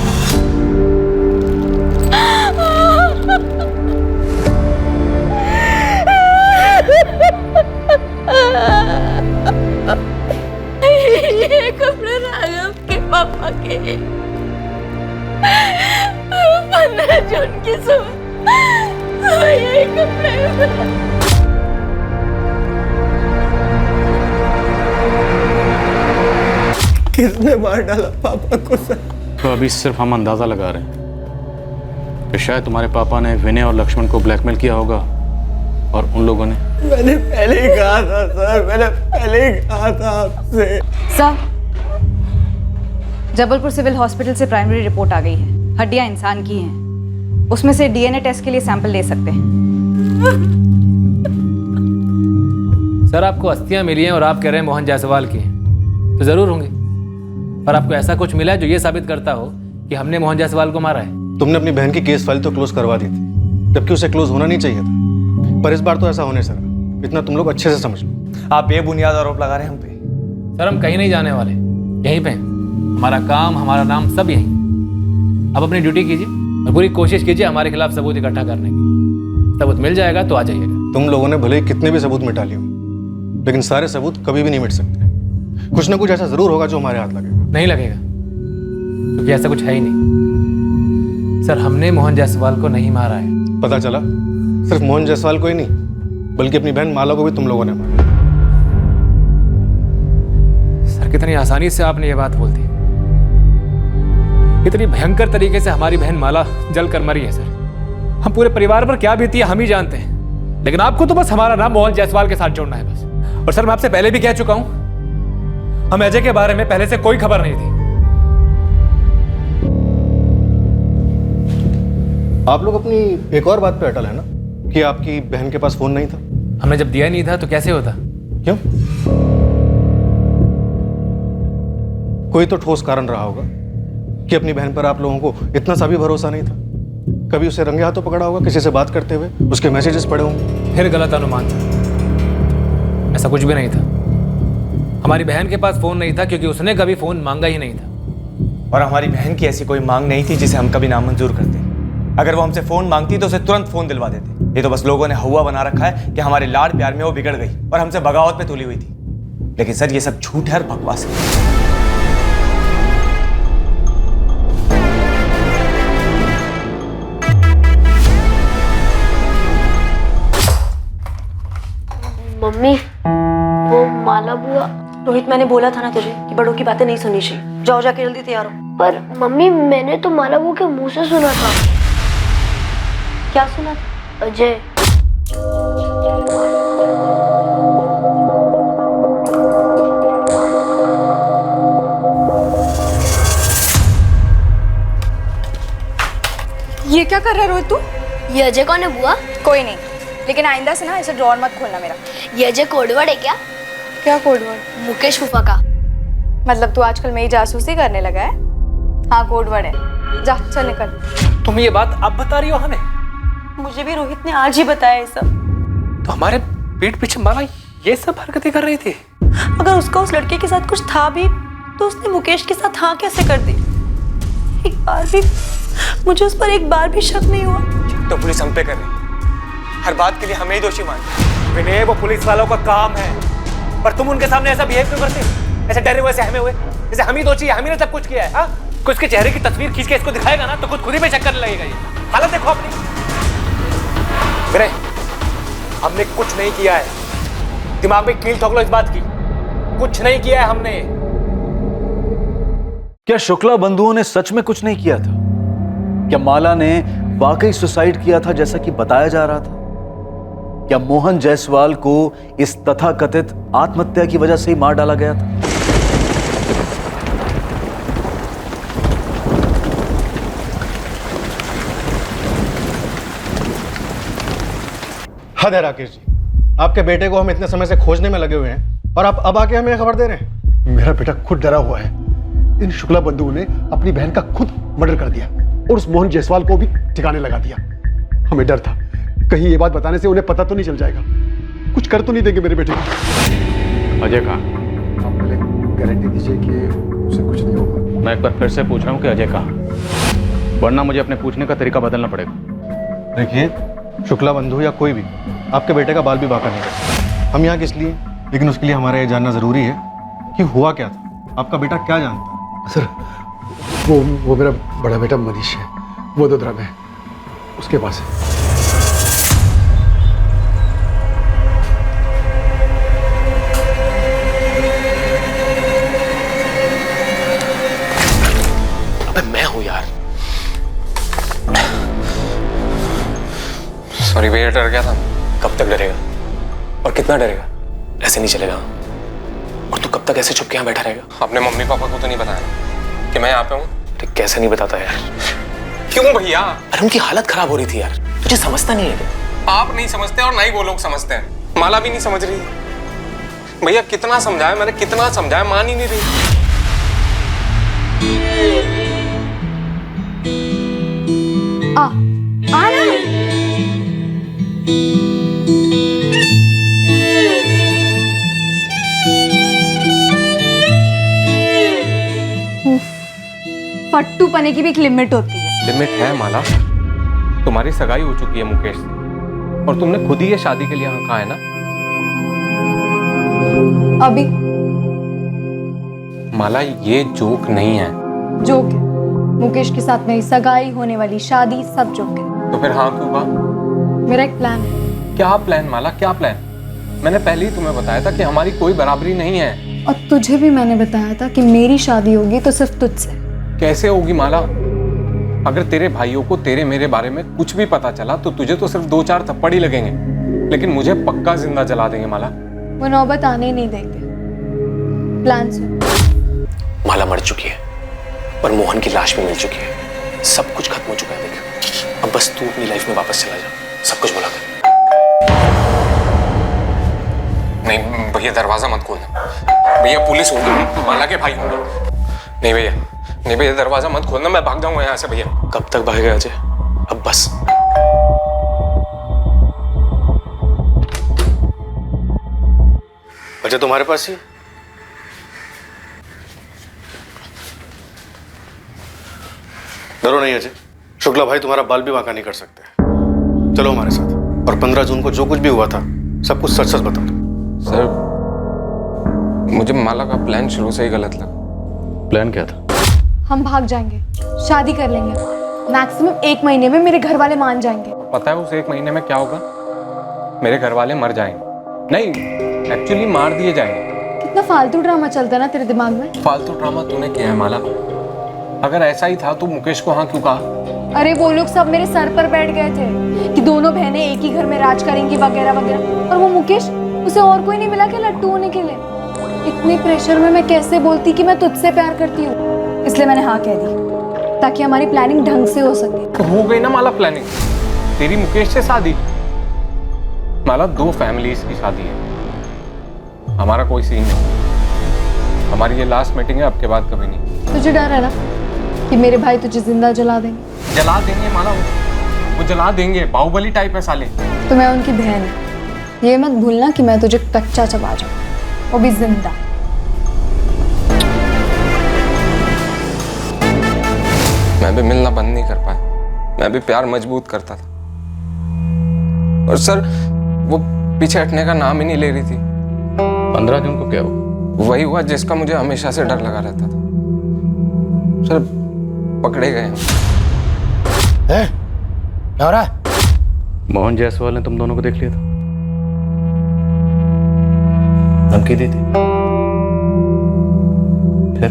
ये कपड़े राघव के पापा के। किसने मार डाला पापा को सर? तो अभी सिर्फ हम अंदाजा लगा रहे हैं कि शायद तुम्हारे पापा ने विनय और लक्ष्मण को ब्लैकमेल किया होगा और उन लोगों ने। मैंने पहले ही कहा था सर, मैंने पहले ही कहा था आपसे। सर, जबलपुर सिविल हॉस्पिटल से प्राइमरी रिपोर्ट आ गई है। हड्डियां इंसान की हैं। उसमें से डीएनए टेस्ट के लिए सैंपल ले सकते हैं। सर, आपको अस्थियां मिली हैं और आप कह रहे हैं मोहन जायसवाल की हैं, तो जरूर होंगे। पर आपको ऐसा कुछ मिला है जो ये साबित करता हो कि हमने मोहन जायसवाल को मारा है? तुमने अपनी बहन की केस फाइल तो क्लोज करवा दी थी, जबकि उसे क्लोज होना नहीं चाहिए था। पर इस बार तो ऐसा होने सर, इतना तुम लोग अच्छे से समझ लो। आप बेबुनियाद आरोप लगा रहे हैं हम पे। सर, हम कहीं नहीं जाने वाले, यहीं पे हैं। हमारा काम, हमारा नाम सब यहीं। अब अपनी ड्यूटी कीजिए और पूरी कोशिश कीजिए हमारे खिलाफ सबूत इकट्ठा करने की। सबूत मिल जाएगा तो आ जाइएगा। तुम लोगों ने भले ही कितने भी सबूत मिटा लिए हो, लेकिन सारे सबूत कभी भी नहीं मिट सकते। कुछ ना कुछ ऐसा जरूर होगा जो हमारे हाथ लगेगा। नहीं लगेगा, क्योंकि ऐसा कुछ है ही नहीं। सर, हमने मोहन जायसवाल को नहीं मारा है। पता चला सिर्फ मोहन जायसवाल को ही नहीं, बल्कि अपनी बहन माला को भी तुम लोगों ने मारा। सर, कितनी आसानी से आपने ये बात बोल दी। कितनी भयंकर तरीके से हमारी बहन माला जल कर मरी है सर। हम पूरे परिवार पर क्या बीती है हम ही जानते हैं, लेकिन आपको तो बस हमारा नाम मोहन जायसवाल के साथ जोड़ना है बस। और सर, मैं आपसे पहले भी कह चुका हूं, हम अजय के बारे में पहले से कोई खबर नहीं थी। आप लोग अपनी एक और बात पे अटल है ना कि आपकी बहन के पास फोन नहीं था। हमने जब दिया नहीं था तो कैसे होता? क्यों? कोई तो ठोस कारण रहा होगा कि अपनी बहन पर आप लोगों को इतना सा भी भरोसा नहीं था। कभी उसे रंगे हाथों पकड़ा होगा किसी से बात करते हुए, उसके मैसेजेस पढ़े होंगे। फिर गलत अनुमान था, ऐसा कुछ भी नहीं था। हमारी बहन के पास फोन नहीं था क्योंकि उसने कभी फोन मांगा ही नहीं था। और हमारी बहन की ऐसी कोई मांग नहीं थी जिसे हम कभी नामंजूर करते। अगर वो हमसे फोन मांगती तो उसे तुरंत फोन दिलवा देते। ये तो बस लोगों ने हवा बना रखा है कि हमारे लाड प्यार में वो बिगड़ गई और हमसे बगावत पे तुली हुई थी। लेकिन सर, ये सब झूठ है और बकवास है। मम्मी, वो माला बुआ। रोहित, मैंने बोला था ना तुझे कि बड़ों की बातें नहीं सुननी चाहिए। जाओ, जाके जल्दी तैयार हो। पर मम्मी, मैंने तो माला बुआ के मुंह से सुना था। क्या सुना था? अजय। ये क्या कर रहा है रोहित तू? ये अजय कौन है बुआ? कोई नहीं, लेकिन आइंदा से ना ऐसे ड्रॉर मत खोलना मेरा। ये अजय कोडवर्ड है क्या? क्या कोडवर्ड? मुकेश फूफा का। मतलब तू आजकल मेरी जासूसी करने लगा है? हाँ, कोडवर्ड है। जा, चल निकल। तुम ये बात अब बता रही हो हमें? मुझे भी रोहित ने आज ही बताया ये सब। तो हमारे पीठ पीछे माला ये सब हरकतें कर रही थी? अगर उसका उस लड़के के साथ कुछ था भी तो उसने मुकेश के साथ हाँ कैसे कर दी? एक बार भी मुझे उस पर एक बार भी शक नहीं हुआ। तो पुलिस हम पे कर रही, हर बात के लिए हमें ही दोषी मानते। विनय, वो पुलिस वालों का काम है, पर तुम उनके सामने ऐसा बिहेव क्यों करते हो? ऐसे डरे हुए, सहमे हुए, जैसे हम ही दोषी है, हम ही ने सब कुछ किया है। हाँ, कुछ उसके चेहरे की तस्वीर खींच के इसको दिखाएगा ना तो खुद ही पे चक्कर लगेगा। ये हालत देखो अपनी। विनय, हमने कुछ नहीं किया है, दिमाग में कील ठोक लो इस बात की। कुछ नहीं किया है हमने। क्या शुक्ला बंधुओं ने सच में कुछ नहीं किया था? क्या माला ने वाकई सुसाइड किया था जैसा कि बताया जा रहा था? क्या मोहन जायसवाल को इस तथाकथित आत्महत्या की वजह से ही मार डाला गया था? हद है राकेश जी, आपके बेटे को हम इतने समय से खोजने में लगे हुए हैं और आप अब आके हमें खबर दे रहे हैं। मेरा बेटा खुद डरा हुआ है। इन शुक्ला बंधुओं ने अपनी बहन का खुद मर्डर कर दिया और उस मोहन जायसवाल को भी ठिकाने लगा दिया। हमें डर था कहीं ये बात बताने से उन्हें पता तो नहीं चल जाएगा, कुछ कर तो नहीं देंगे मेरे बेटे को। अजय कहाँ? आप पहले गारंटी दीजिए कि उसे कुछ नहीं होगा। मैं एक बार फिर से पूछ रहा हूँ कि अजय कहाँ, वरना मुझे अपने पूछने का तरीका बदलना पड़ेगा। देखिए, शुक्ला बंधु या कोई भी आपके बेटे का बाल भी बाका नहीं करता। हम यहाँ किस लिए, लेकिन उसके लिए हमारा ये जानना जरूरी है कि हुआ क्या था, आपका बेटा क्या जानता है। सर, वो मेरा बड़ा बेटा मनीष है, वो वडोदरा में उसके पास है। डर गया था। कब तक डरेगा और कितना डरेगा? ऐसे नहीं चलेगा। और तू कब तक ऐसे चुप के यहाँ बैठा रहेगा? अपने मम्मी पापा को तो नहीं बताया कि मैं यहाँ पे हूँ? अरे कैसे नहीं बताता यार? क्यों भैया? अरे उनकी हालत खराब हो रही थी यार, तुझे समझता नहीं है क्या? आप नहीं समझते और ना ही वो लोग समझते हैं। माला भी नहीं समझ रही। भैया कितना समझाया मैंने, कितना समझाया, मान ही नहीं रही। आ रहा है। फट्टू पने की भी एक लिमिट होती है। लिमिट है माला। तुम्हारी सगाई हो चुकी है मुकेश से और तुमने खुद ही ये शादी के लिए हाँ कहा है ना? अभी माला ये जोक नहीं है। जोक है। मुकेश के साथ मेरी सगाई, होने वाली शादी, सब जोक है। तो फिर हाँ क्यों कहा? मेरा एक प्लान है। क्या प्लान माला, क्या प्लान? मैंने पहले ही तुम्हें बताया था कि हमारी कोई बराबरी नहीं है। और तुझे भी मैंने बताया था कि मेरी शादी होगी तो सिर्फ तुझसे। कैसे होगी माला? अगर तेरे भाइयों को तेरे मेरे बारे में कुछ भी पता चला तो तुझे तो सिर्फ 2-4 थप्पड़ ही लगेंगे, लेकिन मुझे पक्का जिंदा जला देंगे माला। वो नौबत आने ही नहीं देंगे। प्लान से माला मर चुकी है और मोहन की लाश भी मिल चुकी है। सब कुछ खत्म हो चुका है। देख अब बस तू अपनी लाइफ में वापस चला जा, सब कुछ भुला कर। नहीं भैया दरवाजा मत खोलना। भैया पुलिस होगी, माला के भाई होंगे। नहीं भैया, नहीं भैया दरवाजा मत खोलना, मैं भाग जाऊंगा यहाँ से। भैया कब तक भागेगा अजय? अब बस। अजय तुम्हारे पास ही? डरो नहीं अजय, शुक्ला भाई तुम्हारा बाल भी बांका नहीं कर सकते। चलो हमारे साथ और 15 जून को जो कुछ भी हुआ था सब कुछ सच सच बता दो। सर मुझे माला का प्लान शुरू से ही गलत लगा। प्लान क्या था? हम भाग जाएंगे, शादी कर लेंगे। मैक्सिमम 1 महीने में मेरे घर वाले मान जाएंगे। पता है उस 1 महीने में क्या होगा? मेरे घर वाले मर जाएंगे। नहीं, एक्चुअली मार दिए जाएंगे। कितना फालतू ड्रामा चलता है ना तेरे दिमाग में। फालतू ड्रामा तूने किया है माला। अगर ऐसा ही था तो मुकेश को हाँ क्यों कहा? अरे वो लोग सब मेरे सर पर बैठ गए थे कि दोनों बहनें एक ही घर में राज करेंगी वगैरह वगैरह। और वो मुकेश, उसे और कोई नहीं मिला क्या लट्टू होने के लिए? इतने प्रेशर में मैं कैसे बोलती कि मैं तुझसे प्यार करती हूँ। इसलिए मैंने हाँ कह दी ताकि हमारी प्लानिंग ढंग से हो सके। तो हो गई ना माला प्लानिंग, तेरी मुकेश से शादी। माला 2 फैमिलीज की शादी है, हमारा कोई सीन नहीं। हमारी ये लास्ट मीटिंग है, अब के बाद कभी नहीं। तुझे डर है ना कि मेरे भाई तुझे जिंदा जला देंगे? जला देंगे माला, वो जला देंगे। बाहुबली टाइप है साले। तो मैं उनकी बहन हूँ, ये मत भूलना कि मैं तुझे कच्चा चबा जाऊँ, वो भी जिंदा। मैं भी मिलना बंद नहीं कर पाया, मैं भी प्यार मजबूत करता था। और सर वो पीछे हटने का नाम ही नहीं ले रही थी। 15 जून को क्या हुआ? वही हुआ जिसका मुझे हमेशा से डर लगा रहता था। सर पकड़े गए हैं। क्या हो रहा है? मोहन जायसवाल ने तुम दोनों को देख लिया था, धमकी दी थी। फिर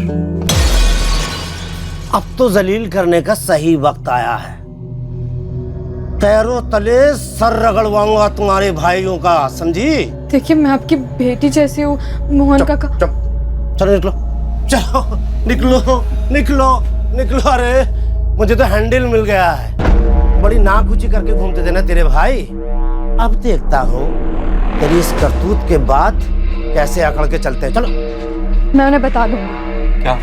अब तो जलील करने का सही वक्त आया है। पैरों तले सर रगड़वाऊंगा तुम्हारे भाइयों का, समझी? देखिए मैं आपकी बेटी जैसी हूँ। मोहन का चलो निकलो, चलो निकलो निकलो निकलो। अरे मुझे तो हैंडल मिल गया है। बड़ी नाक ऊंची करके घूमते थे ना तेरे भाई। अब देखता हूँ तेरी इस करतूत के बाद कैसे अकड़ के चलते हैं। चलो मैं उन्हें बता दूंगी। क्या?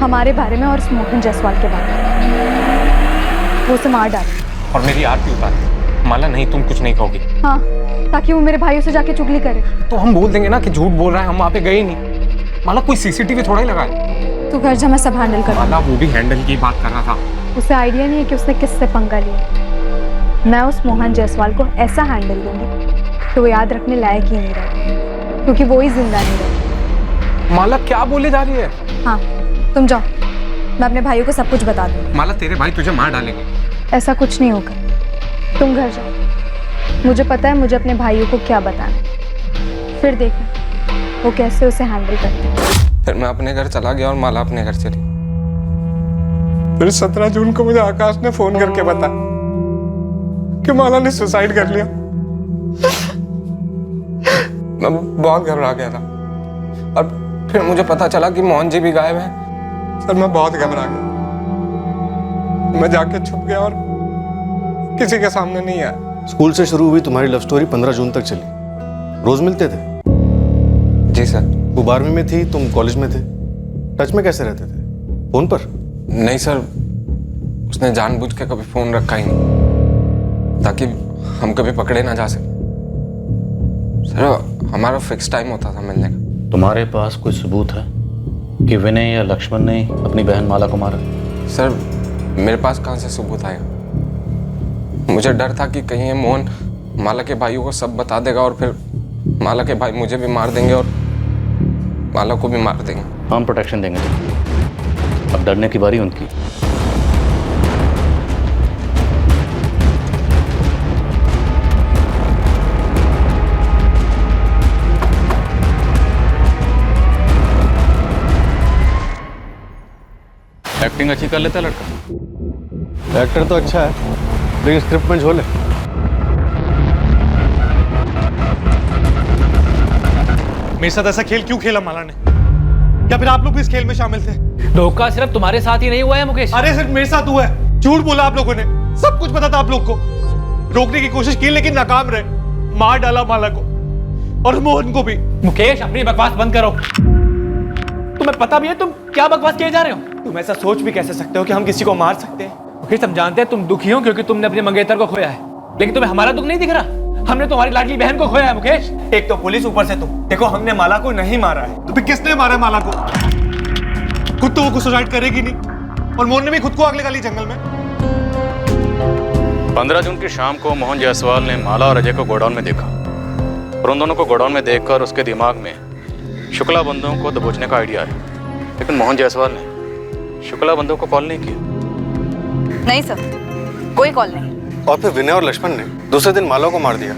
हमारे बारे में और इस मोहन जायसवाल के बारे में। वो उसे मार डाले और मेरी आरती उतार। माला नहीं, तुम कुछ नहीं कहोगी। हाँ, ताकि वो मेरे भाइयों से जाके चुगली करे। तो हम बोल देंगे ना कि झूठ बोल रहा है, हम वहाँ पे गए ही नहीं। माला कोई सीसीटीवी थोड़ा ही लगा है। तू घर जा, मैं सब हैंडल कर। माला वो भी हैंडल की बात कर रहा था। उसे आइडिया नहीं है कि उसने किससे पंगा लिया। मैं उस मोहन जायसवाल को ऐसा हैंडल दूंगी तो वो याद रखने लायक ही नहीं रहेगा, क्योंकि वो ही जिंदा नहीं रहेगा। माला क्या बोले जा रही है? हाँ तुम जाओ, मैं अपने भाइयों को सब कुछ बता दूंगी। माला तेरे भाई तुझे मार डालेंगे। ऐसा कुछ नहीं होगा, तुम घर जाओ। मुझे पता है मुझे अपने भाइयों को क्या बताना, फिर देखना वो कैसे उसे हैंडल करते हैं। फिर मैं अपने घर चला गया और माला अपने घर चली। फिर 17 जून को मुझे आकाश ने फोन करके बताया कि माला ने सुसाइड कर लिया। मैं बहुत घबरा गया था और फिर मुझे पता चला कि मोहन जी भी गायब हैं। सर मैं बहुत घबरा गया, मैं जाके छुप गया और किसी के सामने नहीं आया। स्कूल से शुरू हुई तुम्हारी लव स्टोरी 15 जून तक चली। रोज मिलते थे? जी सर। वो 12वीं में थी, तुम कॉलेज में थे। टच में कैसे रहते थे? फोन पर? नहीं सर, उसने जानबूझ के कभी फोन रखा ही नहीं ताकि हम कभी पकड़े ना जा सके। सर हमारा फिक्स टाइम होता था मिलने का। तुम्हारे पास कोई सबूत है कि विनय या लक्ष्मण ने अपनी बहन माला को मारा? सर मेरे पास कहाँ से सबूत आएगा? मुझे डर था कि कहीं ये मोहन माला के भाइयों को सब बता देगा और फिर माला के भाई मुझे भी मार देंगे और माला को भी मार देंगे। हम प्रोटेक्शन देंगे। अब डरने की बारी उनकी। एक्टिंग अच्छी कर लेता है लड़का। एक्टर तो अच्छा है लेकिन स्क्रिप्ट में झोल है। मेरे साथ ऐसा खेल क्यों खेला माला ने? या फिर आप लोग भी इस खेल में शामिल थे? धोखा सिर्फ तुम्हारे साथ ही नहीं हुआ है मुकेश। अरे सिर्फ मेरे साथ हुआ है। झूठ बोला आप लोगों ने। सब कुछ पता था आप लोग को। रोकने की कोशिश की लेकिन नाकाम रहे। मार डाला माला को और मोहन को भी। मुकेश अपनी बकवास बंद करो। तुम्हें पता भी है तुम क्या बकवास किए जा रहे हो? तुम ऐसा सोच भी कैसे सकते हो कि हम किसी को मार सकते हैं? मुकेश हम जानते हैं तुम दुखी हो क्योंकि तुमने अपने मंगेतर को खोया है, लेकिन तुम्हें हमारा दुख नहीं दिख रहा। हमने तुम्हारी लाडली बहन को खोया है मुकेश। एक तो पुलिस, ऊपर से तुम। देखो हमने माला को नहीं मारा है। तो फिर किसने मारा है माला को? खुद तो वो सुसाइड करेगी नहीं और मोहन ने भी खुद को आग लगा ली जंगल में। 15 जून की शाम को मोहन जायसवाल ने माला और अजय को गोडाउन में देखा और उन दोनों को गोडाउन में देखकर उसके दिमाग में शुक्ला बंधुओं को दबोचने का आइडिया है। लेकिन मोहन जायसवाल ने शुक्ला बंधुओं को कॉल नहीं किया। नहीं सर, कोई कॉल नहीं। और फिर विनय और लक्ष्मण ने दूसरे दिन माला को मार दिया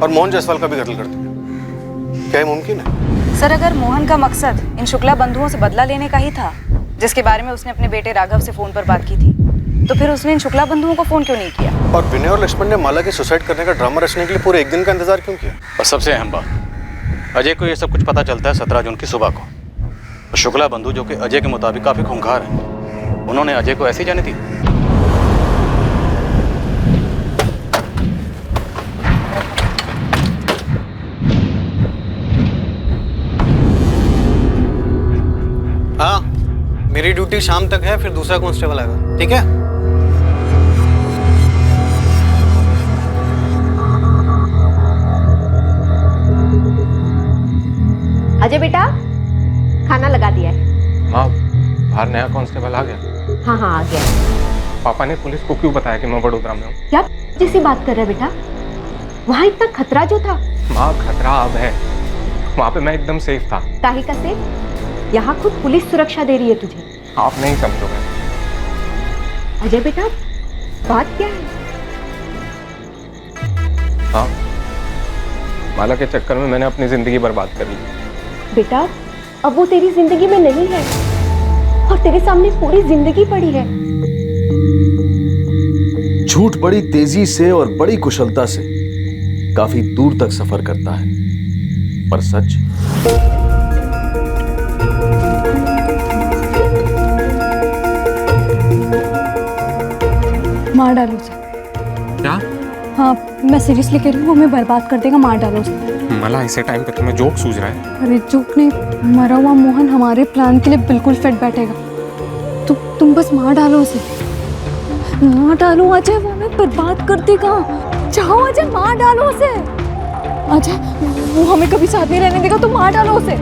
और मोहन जायसवाल का भी कत्ल कर दिया। क्या ये मुमकिन है? सर अगर मोहन का मकसद इन शुक्ला बंधुओं से बदला लेने का ही था, जिसके बारे में उसने अपने बेटे राघव से फोन पर बात की थी, तो फिर उसने इन शुक्ला बंधुओं को फोन क्यों नहीं किया? और विनय और लक्ष्मण ने माला के सुसाइड करने का ड्रामा रचने के लिए पूरे एक दिन का इंतजार क्यों किया? और सबसे अहम बात, अजय को यह सब कुछ पता चलता है 17 जून की सुबह को। और शुक्ला बंधु जो कि अजय के मुताबिक काफी खूंखार हैं, उन्होंने अजय को ऐसी जाने दी। हाँ, मेरी ड्यूटी शाम तक है, फिर दूसरा कांस्टेबल आएगा। ठीक है? अजय बेटा, खाना लगा दिया है। माँ, बाहर नया कांस्टेबल आ गया। हाँ हाँ आ गया। पापा ने पुलिस को क्यों बताया कि मैं वडोदरा में हूँ? क्या जैसी बात कर रहे बेटा? वहाँ इतना खतरा जो था। माँ खतरा अब है, वहाँ पे मैं एकदम सेफ था। काहे का सेफ? यहाँ खुद पुलिस सुरक्षा दे रही है तुझे। आप नहीं समझोगे। अजय बेटा, बात क्या है? हाँ, माला के चक्कर में मैंने अपनी जिंदगी बर्बाद कर ली। बेटा, अब वो तेरी जिंदगी में नहीं है और तेरे सामने पूरी जिंदगी पड़ी है। झूठ बड़ी तेजी से और बड़ी कुशलता से काफी दूर तक सफर करता है, पर सच मार डालो उसे। क्या? हाँ, मैं सीरियसली कह रही हूँ, वो हमें बर्बाद कर देगा। मार डालो उसे। माला ऐसे टाइम पे तुम्हें जोक सूझ रहा है? अरे जोक नहीं, मरा हुआ मोहन हमारे प्लान के लिए बिल्कुल फिट बैठेगा। तुम बस मार डालो उसे। मार डालो अजय, वो हमें बर्बाद कर देगा। जाओ अजय, मार डालो उसे। अजय, वो हमें कभी साथ नहीं रहने देगा, तो मार डालो उसे।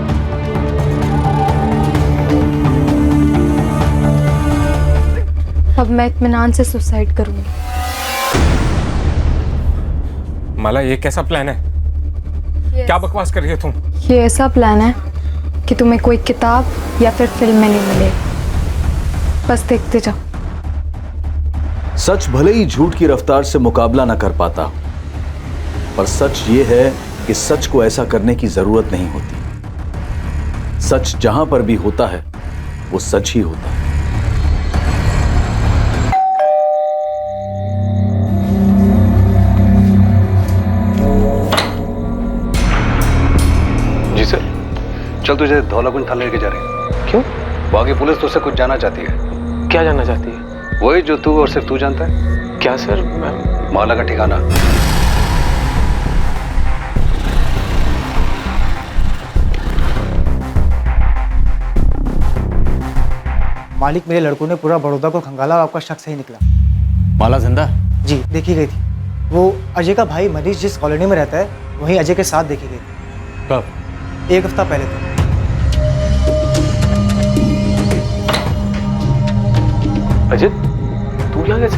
अब मैं इत्मीनान से सुसाइड करूंगी। माला ये कैसा प्लान है? क्या बकवास कर रही हो तुम? ये ऐसा प्लान है कि तुम्हें कोई किताब या फिर फिल्म में नहीं मिले, बस देखते जाओ। सच भले ही झूठ की रफ्तार से मुकाबला ना कर पाता, पर सच ये है कि सच को ऐसा करने की जरूरत नहीं होती। सच जहां पर भी होता है वो सच ही होता है। चल तुझे धौलाकुंज थाने लेके जा रही है। क्यों? बाकी पुलिस तुझसे कुछ जानना चाहती है। क्या जानना चाहती है? वही जो तू और सिर्फ तू जानता है। क्या सर? माला का ठिकाना। मालिक, मेरे लड़कों ने पूरा बड़ौदा को खंगाला और आपका शक सही निकला। माला जिंदा? जी, देखी गई थी। वो अजय का भाई मनीष जिस कॉलोनी में रहता है वहीं अजय के साथ देखी गई थी। कब? 1 हफ्ता पहले तक। अजय, तू यहाँ कैसे?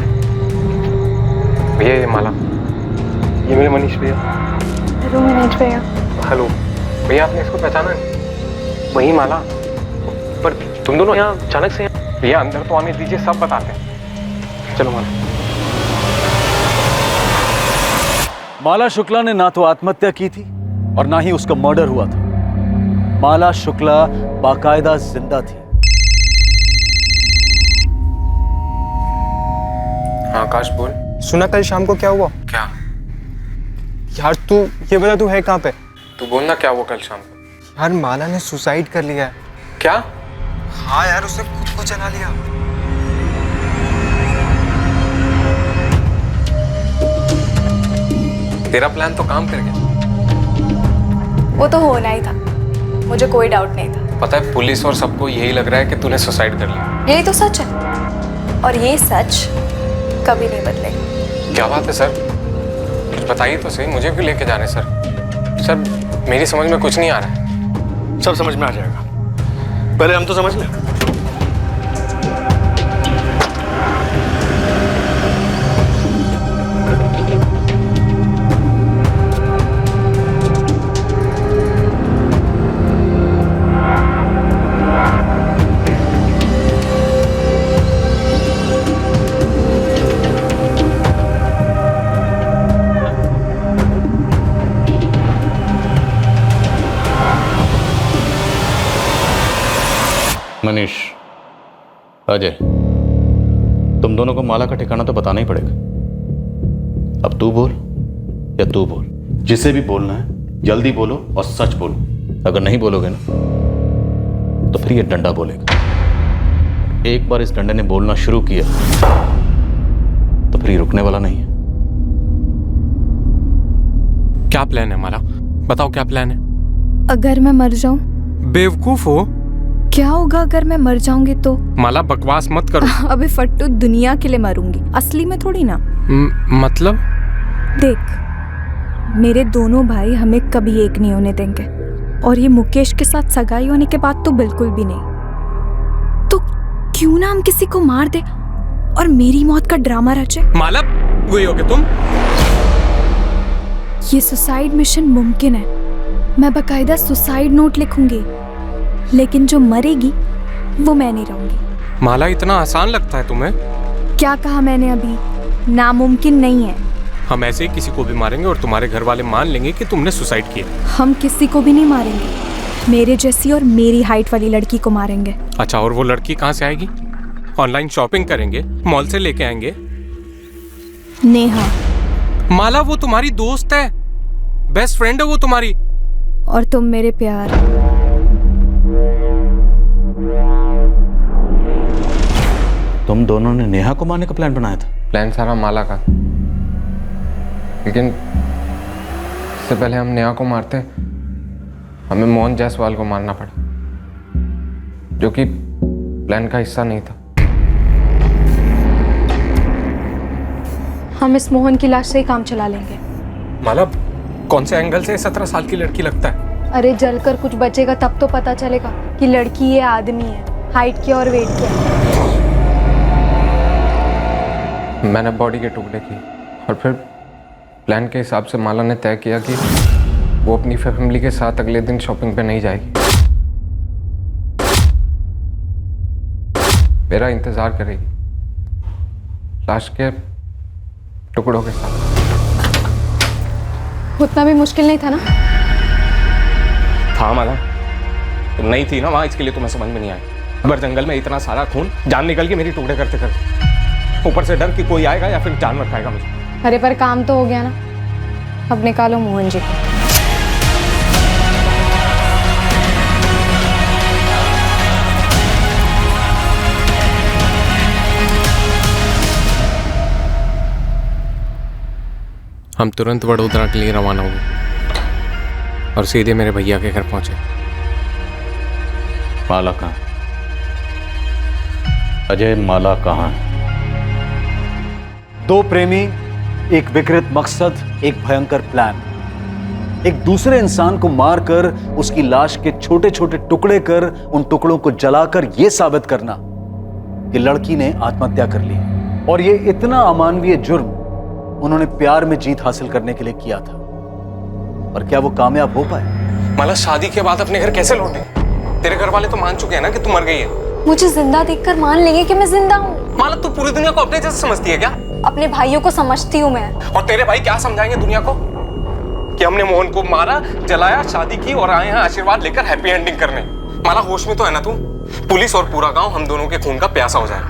भैया ये माला, ये मेरे मनीष भैया। हेलो मनीष भैया। हेलो भैया, आपने इसको पहचाना नहीं? वही माला। पर तुम दोनों यहाँ अचानक से? भैया अंदर तो आने दीजिए, सब बताते हैं। चलो माला। माला शुक्ला ने ना तो आत्महत्या की थी और ना ही उसका मर्डर हुआ था। माला शुक्ला बाकायदा जिंदा थी। हाँ आकाश बोल। सुना कल शाम को क्या हुआ? क्या? यार तू ये बता, तू है कहाँ पे? तू बोलना क्या हुआ कल शाम को। यार माला ने सुसाइड कर लिया है। क्या? हाँ यार, उसने खुद को जला लिया। तेरा प्लान तो काम कर गया। वो तो होना ही था, मुझे कोई डाउट नहीं था। पता है पुलिस और सबको यही लग रहा है कि तूने सुसाइड कर लिया। यही तो सच है और ये सच कभी नहीं बदलेगा। क्या बात है सर, कुछ बताइए तो सही, मुझे क्यों लेके जाने सर? सर मेरी समझ में कुछ नहीं आ रहा है। सब समझ में आ जाएगा, पहले हम तो समझ लें। मनीष, अजय, तुम दोनों को माला का ठिकाना तो बताना ही पड़ेगा। अब तू बोल या तू बोल। जिसे भी बोलना है जल्दी बोलो और सच बोलो। अगर नहीं बोलोगे ना तो फिर ये डंडा बोलेगा। एक बार इस डंडे ने बोलना शुरू किया तो फिर ये रुकने वाला नहीं है। क्या प्लान है माला, बताओ क्या प्लान है? अगर मैं मर जाऊं? बेवकूफ हो। क्या होगा अगर मैं मर जाऊंगी तो? माला बकवास मत करो। अबे फट्टू, दुनिया के लिए मरूंगी, असली में थोड़ी ना। मतलब? देख, मेरे दोनों भाई हमें कभी एक नहीं होने देंगे और ये मुकेश के साथ सगाई होने के बाद तो बिल्कुल भी नहीं। तो क्यों ना हम किसी को मार दे और मेरी मौत का ड्रामा रचे। माला वही होगे तुम? ये सुसाइड मिशन मुमकिन है। मैं बकायदा सुसाइड नोट लिखूंगी, लेकिन जो मरेगी वो मैं नहीं रहूंगी। माला इतना आसान लगता है तुम्हें? क्या कहा मैंने अभी? नामुमकिन नहीं है। हम ऐसे ही किसी को भी मारेंगे और तुम्हारे घर वाले मान लेंगे कि तुमने सुसाइड किया। हम किसी को भी नहीं मारेंगे, मेरे जैसी और मेरी हाइट वाली लड़की को मारेंगे। अच्छा, और वो लड़की कहाँ से आएगी? ऑनलाइन शॉपिंग करेंगे, मॉल से लेके आएंगे। नेहा। माला वो तुम्हारी दोस्त है, बेस्ट फ्रेंड है वो तुम्हारी। और तुम मेरे प्यार। तुम दोनों ने नेहा को मारने का प्लान बनाया था? प्लान सारा माला का, लेकिन इससे पहले हम नेहा को मारते हमें मोहन जायसवाल को मारना पड़ा, जो कि प्लान का हिस्सा नहीं था। हम इस मोहन की लाश से ही काम चला लेंगे। माला कौन से एंगल से 17 साल की लड़की लगता है? अरे जलकर कुछ बचेगा तब तो पता चलेगा कि लड़की है आदमी है, हाइट क्या और वेट क्या है। मैंने बॉडी के टुकड़े किए और फिर प्लान के हिसाब से माला ने तय किया कि वो अपनी फैमिली के साथ अगले दिन शॉपिंग पे नहीं जाएगी, मेरा इंतजार करेगी लाश के टुकड़ों के साथ। उतना भी मुश्किल नहीं था ना? था माला, तुम नहीं थी ना वहां, इसके लिए तुम्हें समझ में नहीं आई। अगर जंगल में इतना सारा खून, जान निकल के मेरी टुकड़े करते करते, ऊपर से डर कि कोई आएगा या फिर जानवर खाएगा मुझे। अरे पर काम तो हो गया ना, अब निकालो मोहन जी को। हम तुरंत वडोदरा के लिए रवाना हुए और सीधे मेरे भैया के घर पहुंचे। माला कहाँ? अजय, माला कहाँ है? दो प्रेमी, एक विकृत मकसद, एक भयंकर प्लान। एक दूसरे इंसान को मारकर उसकी लाश के छोटे छोटे टुकड़े कर उन टुकड़ों को जलाकर यह साबित करना कि लड़की ने आत्महत्या कर ली। और यह इतना अमानवीय जुर्म उन्होंने प्यार में जीत हासिल करने के लिए किया था। और क्या वो कामयाब हो पाए? माला, शादी के बाद अपने घर कैसे लौटे? तेरे घर वाले तो मान चुके हैं ना कि तू मर गई है। मुझे जिंदा देखकर मान लेंगे कि मैं जिंदा हूँ। माला, तू पूरी दुनिया को अपने जैसे समझती है क्या? अपने भाइयों को समझती हूँ मैं। और तेरे भाई क्या समझाएंगे दुनिया को कि हमने मोहन को मारा, जलाया, शादी की और आए हैं आशीर्वाद लेकर हैप्पी एंडिंग करने। माला, होश में तो है ना तू? पुलिस और पूरा गांव हम दोनों के खून का प्यासा हो जाएगा,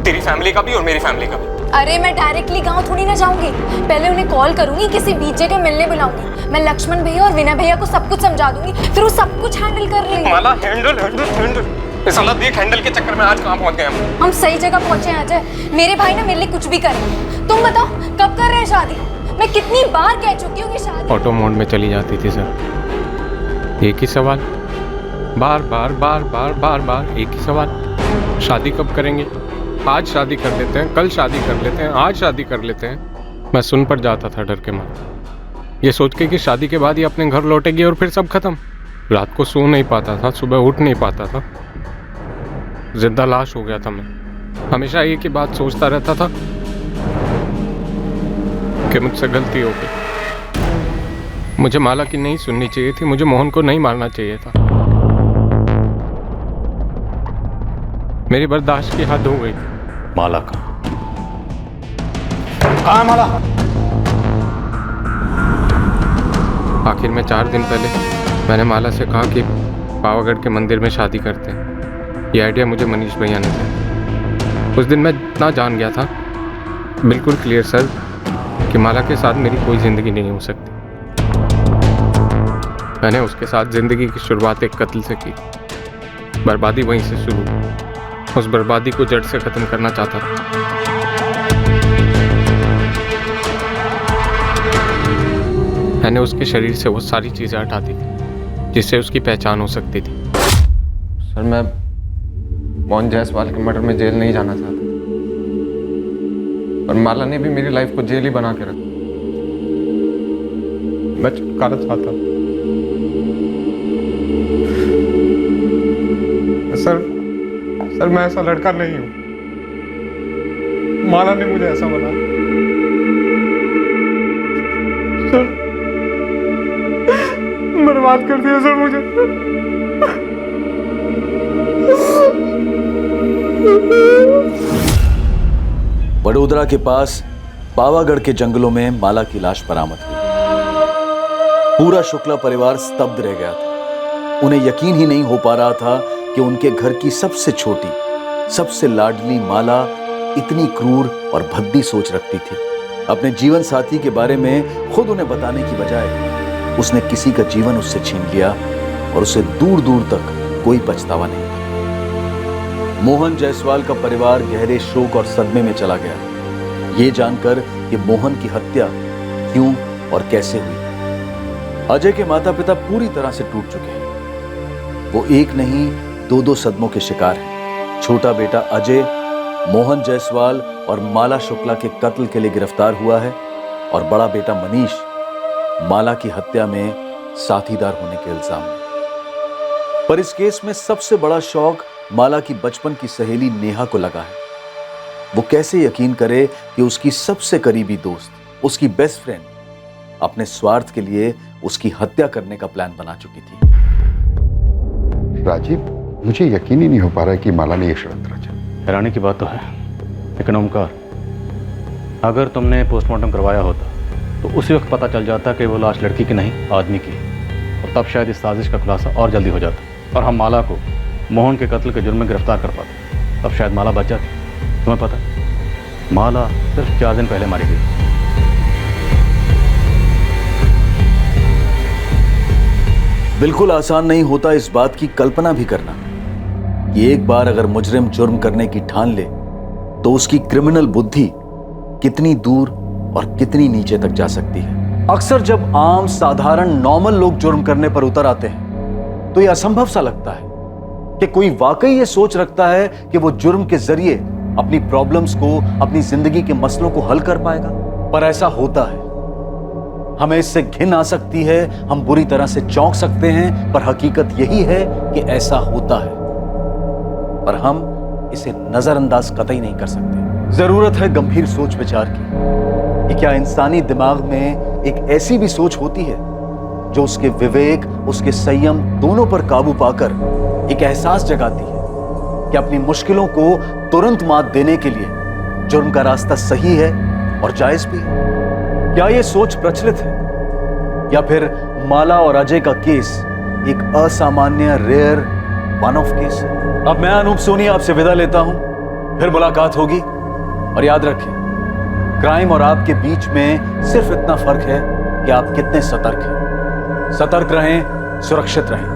तेरी फैमिली का भी और मेरी फैमिली का भी। अरे मैं डायरेक्टली गांव थोड़ी ना जाऊंगी, पहले उन्हें कॉल करूंगी, किसी बीच जगह मिलने बुलाऊंगी। मैं लक्ष्मण भैया और विनय भैया को सब कुछ समझा दूंगी, फिर वो सब कुछ हैंडल कर लेंगे। माला, हैंडल हैंडल हैंडल, साला देख हैंडल के चक्कर में आज कहां पहुंच गए हम सही जगह पहुंचे हैं अजय। मेरे भाई ना मेरे लिए कुछ भी करें। तुम बताओ कब कर रहे हैं शादी? मैं कितनी बार कह चुकी हूँ कि शादी। ऑटो मोड में चली जाती थी सर, एक ही सवाल, बार बार बार बार बार बार एक ही सवाल, शादी कब करेंगे? आज शादी कर लेते हैं, कल शादी कर लेते हैं, आज शादी कर लेते हैं। मैं सुन पर जाता था डर के मारे, ये सोच के कि शादी के बाद ही अपने घर लौटेगी और फिर सब खत्म। रात को सो नहीं पाता था, सुबह उठ नहीं पाता था, जिंदा लाश हो गया था मैं। हमेशा एक ही बात सोचता रहता था कि मुझसे गलती हो गई। मुझे माला की नहीं सुननी चाहिए थी, मुझे मोहन को नहीं मारना चाहिए था। मेरी बर्दाश्त की हद हो गई। माला का माला? आखिर में 4 दिन पहले मैंने माला से कहा कि पावागढ़ के मंदिर में शादी करते हैं। ये आइडिया मुझे मनीष भैया ने दिया। उस दिन मैं इतना जान गया था, बिल्कुल क्लियर सर, कि माला के साथ मेरी कोई जिंदगी नहीं हो सकती। मैंने उसके साथ जिंदगी की शुरुआत एक कत्ल से की, बर्बादी वहीं से शुरू हुई। उस बर्बादी को जड़ से खत्म करना चाहता था। मैंने उसके शरीर से वो सारी चीजें हटा दी जिससे उसकी पहचान हो सकती थी। सर, मैं मोहन जायसवाल के मर्डर में जेल नहीं जाना चाहता, और माला ने भी मेरी लाइफ को जेल ही बना के रखा। मैं छुटकारा चाहता हूं सर, मैं ऐसा लड़का नहीं हूं। माला ने मुझे ऐसा बनाया। सर, बर्बाद कर दिया सर मुझे। वडोदरा के पास पावागढ़ के जंगलों में माला की लाश बरामद हुई। पूरा शुक्ला परिवार स्तब्ध रह गया था। उन्हें यकीन ही नहीं हो पा रहा था कि उनके घर की सबसे छोटी, सबसे लाडली माला इतनी क्रूर और भद्दी सोच रखती थी। अपने जीवन साथी के बारे में खुद उन्हें बताने की बजाय उसने किसी का जीवन उससे छीन लिया, और उसे दूर दूर तक कोई पछतावा नहीं था। मोहन जायसवाल का परिवार गहरे शोक और सदमे में चला गया, ये जानकर कि मोहन की हत्या क्यों और कैसे हुई। अजय के माता पिता पूरी तरह से टूट चुके हैं। वो एक नहीं 2-2 सदमों के शिकार हैं। छोटा बेटा अजय मोहन जायसवाल और माला शुक्ला के कत्ल के लिए गिरफ्तार हुआ है, और बड़ा बेटा मनीष माला की हत्या में साथीदार होने के इल्जाम में। पर इस केस में सबसे बड़ा शौक माला की बचपन की सहेली नेहा को लगा है। वो कैसे यकीन करे कि उसकी सबसे करीबी दोस्त, उसकी बेस्ट फ्रेंड, अपने स्वार्थ के लिए उसकी हत्या करने का प्लान बना चुकी थी। राजीव, मुझे यकीन ही नहीं हो पा रहा है कि माला ने यह षड्यंत्र रचा। हैरानी की बात तो है, लेकिन ओमकार, अगर तुमने पोस्टमार्टम करवाया होता तो उसी वक्त पता चल जाता कि वो लाश लड़की की नहीं आदमी की, और तब शायद इस साजिश का खुलासा और जल्दी हो जाता और हम माला को मोहन के कत्ल के जुर्म में गिरफ्तार कर पाते। तब शायद माला बच जाती। तुम्हें पता, माला सिर्फ 4 दिन पहले मारी गई। बिल्कुल आसान नहीं होता इस बात की कल्पना भी करना कि एक बार अगर मुजरिम जुर्म करने की ठान ले तो उसकी क्रिमिनल बुद्धि कितनी दूर और कितनी नीचे तक जा सकती है। अक्सर जब आम साधारण नॉर्मल लोग जुर्म करने पर उतर आते हैं तो यह असंभव सा लगता है कि कोई वाकई ये सोच रखता है कि वो जुर्म के जरिए अपनी प्रॉब्लम्स को, अपनी जिंदगी के मसलों को हल कर पाएगा। पर ऐसा होता है। हमें इससे घिन आ सकती है, हम बुरी तरह से चौंक सकते हैं, पर हकीकत यही है कि ऐसा होता है, पर हम इसे नजरअंदाज कतई नहीं कर सकते। जरूरत है गंभीर सोच विचार की कि क्या इंसानी दिमाग में एक ऐसी भी सोच होती है जो उसके विवेक, उसके संयम दोनों पर काबू पाकर एक एहसास जगाती है कि अपनी मुश्किलों को तुरंत मात देने के लिए जुर्म का रास्ता सही है और जायज भी है। क्या यह सोच प्रचलित है या फिर माला और अजय का केस एक असामान्य, रेयर, वन ऑफ केस है? अब मैं अनूप सोनी आपसे विदा लेता हूं, फिर मुलाकात होगी। और याद रखें, क्राइम और आपके बीच में सिर्फ इतना फर्क है कि आप कितने सतर्क हैं। सतर्क रहें, सुरक्षित रहें।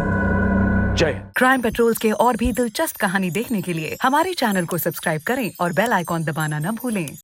जय। क्राइम पेट्रोल्स के और भी दिलचस्प कहानी देखने के लिए हमारे चैनल को सब्सक्राइब करें और बेल आइकॉन दबाना न भूलें।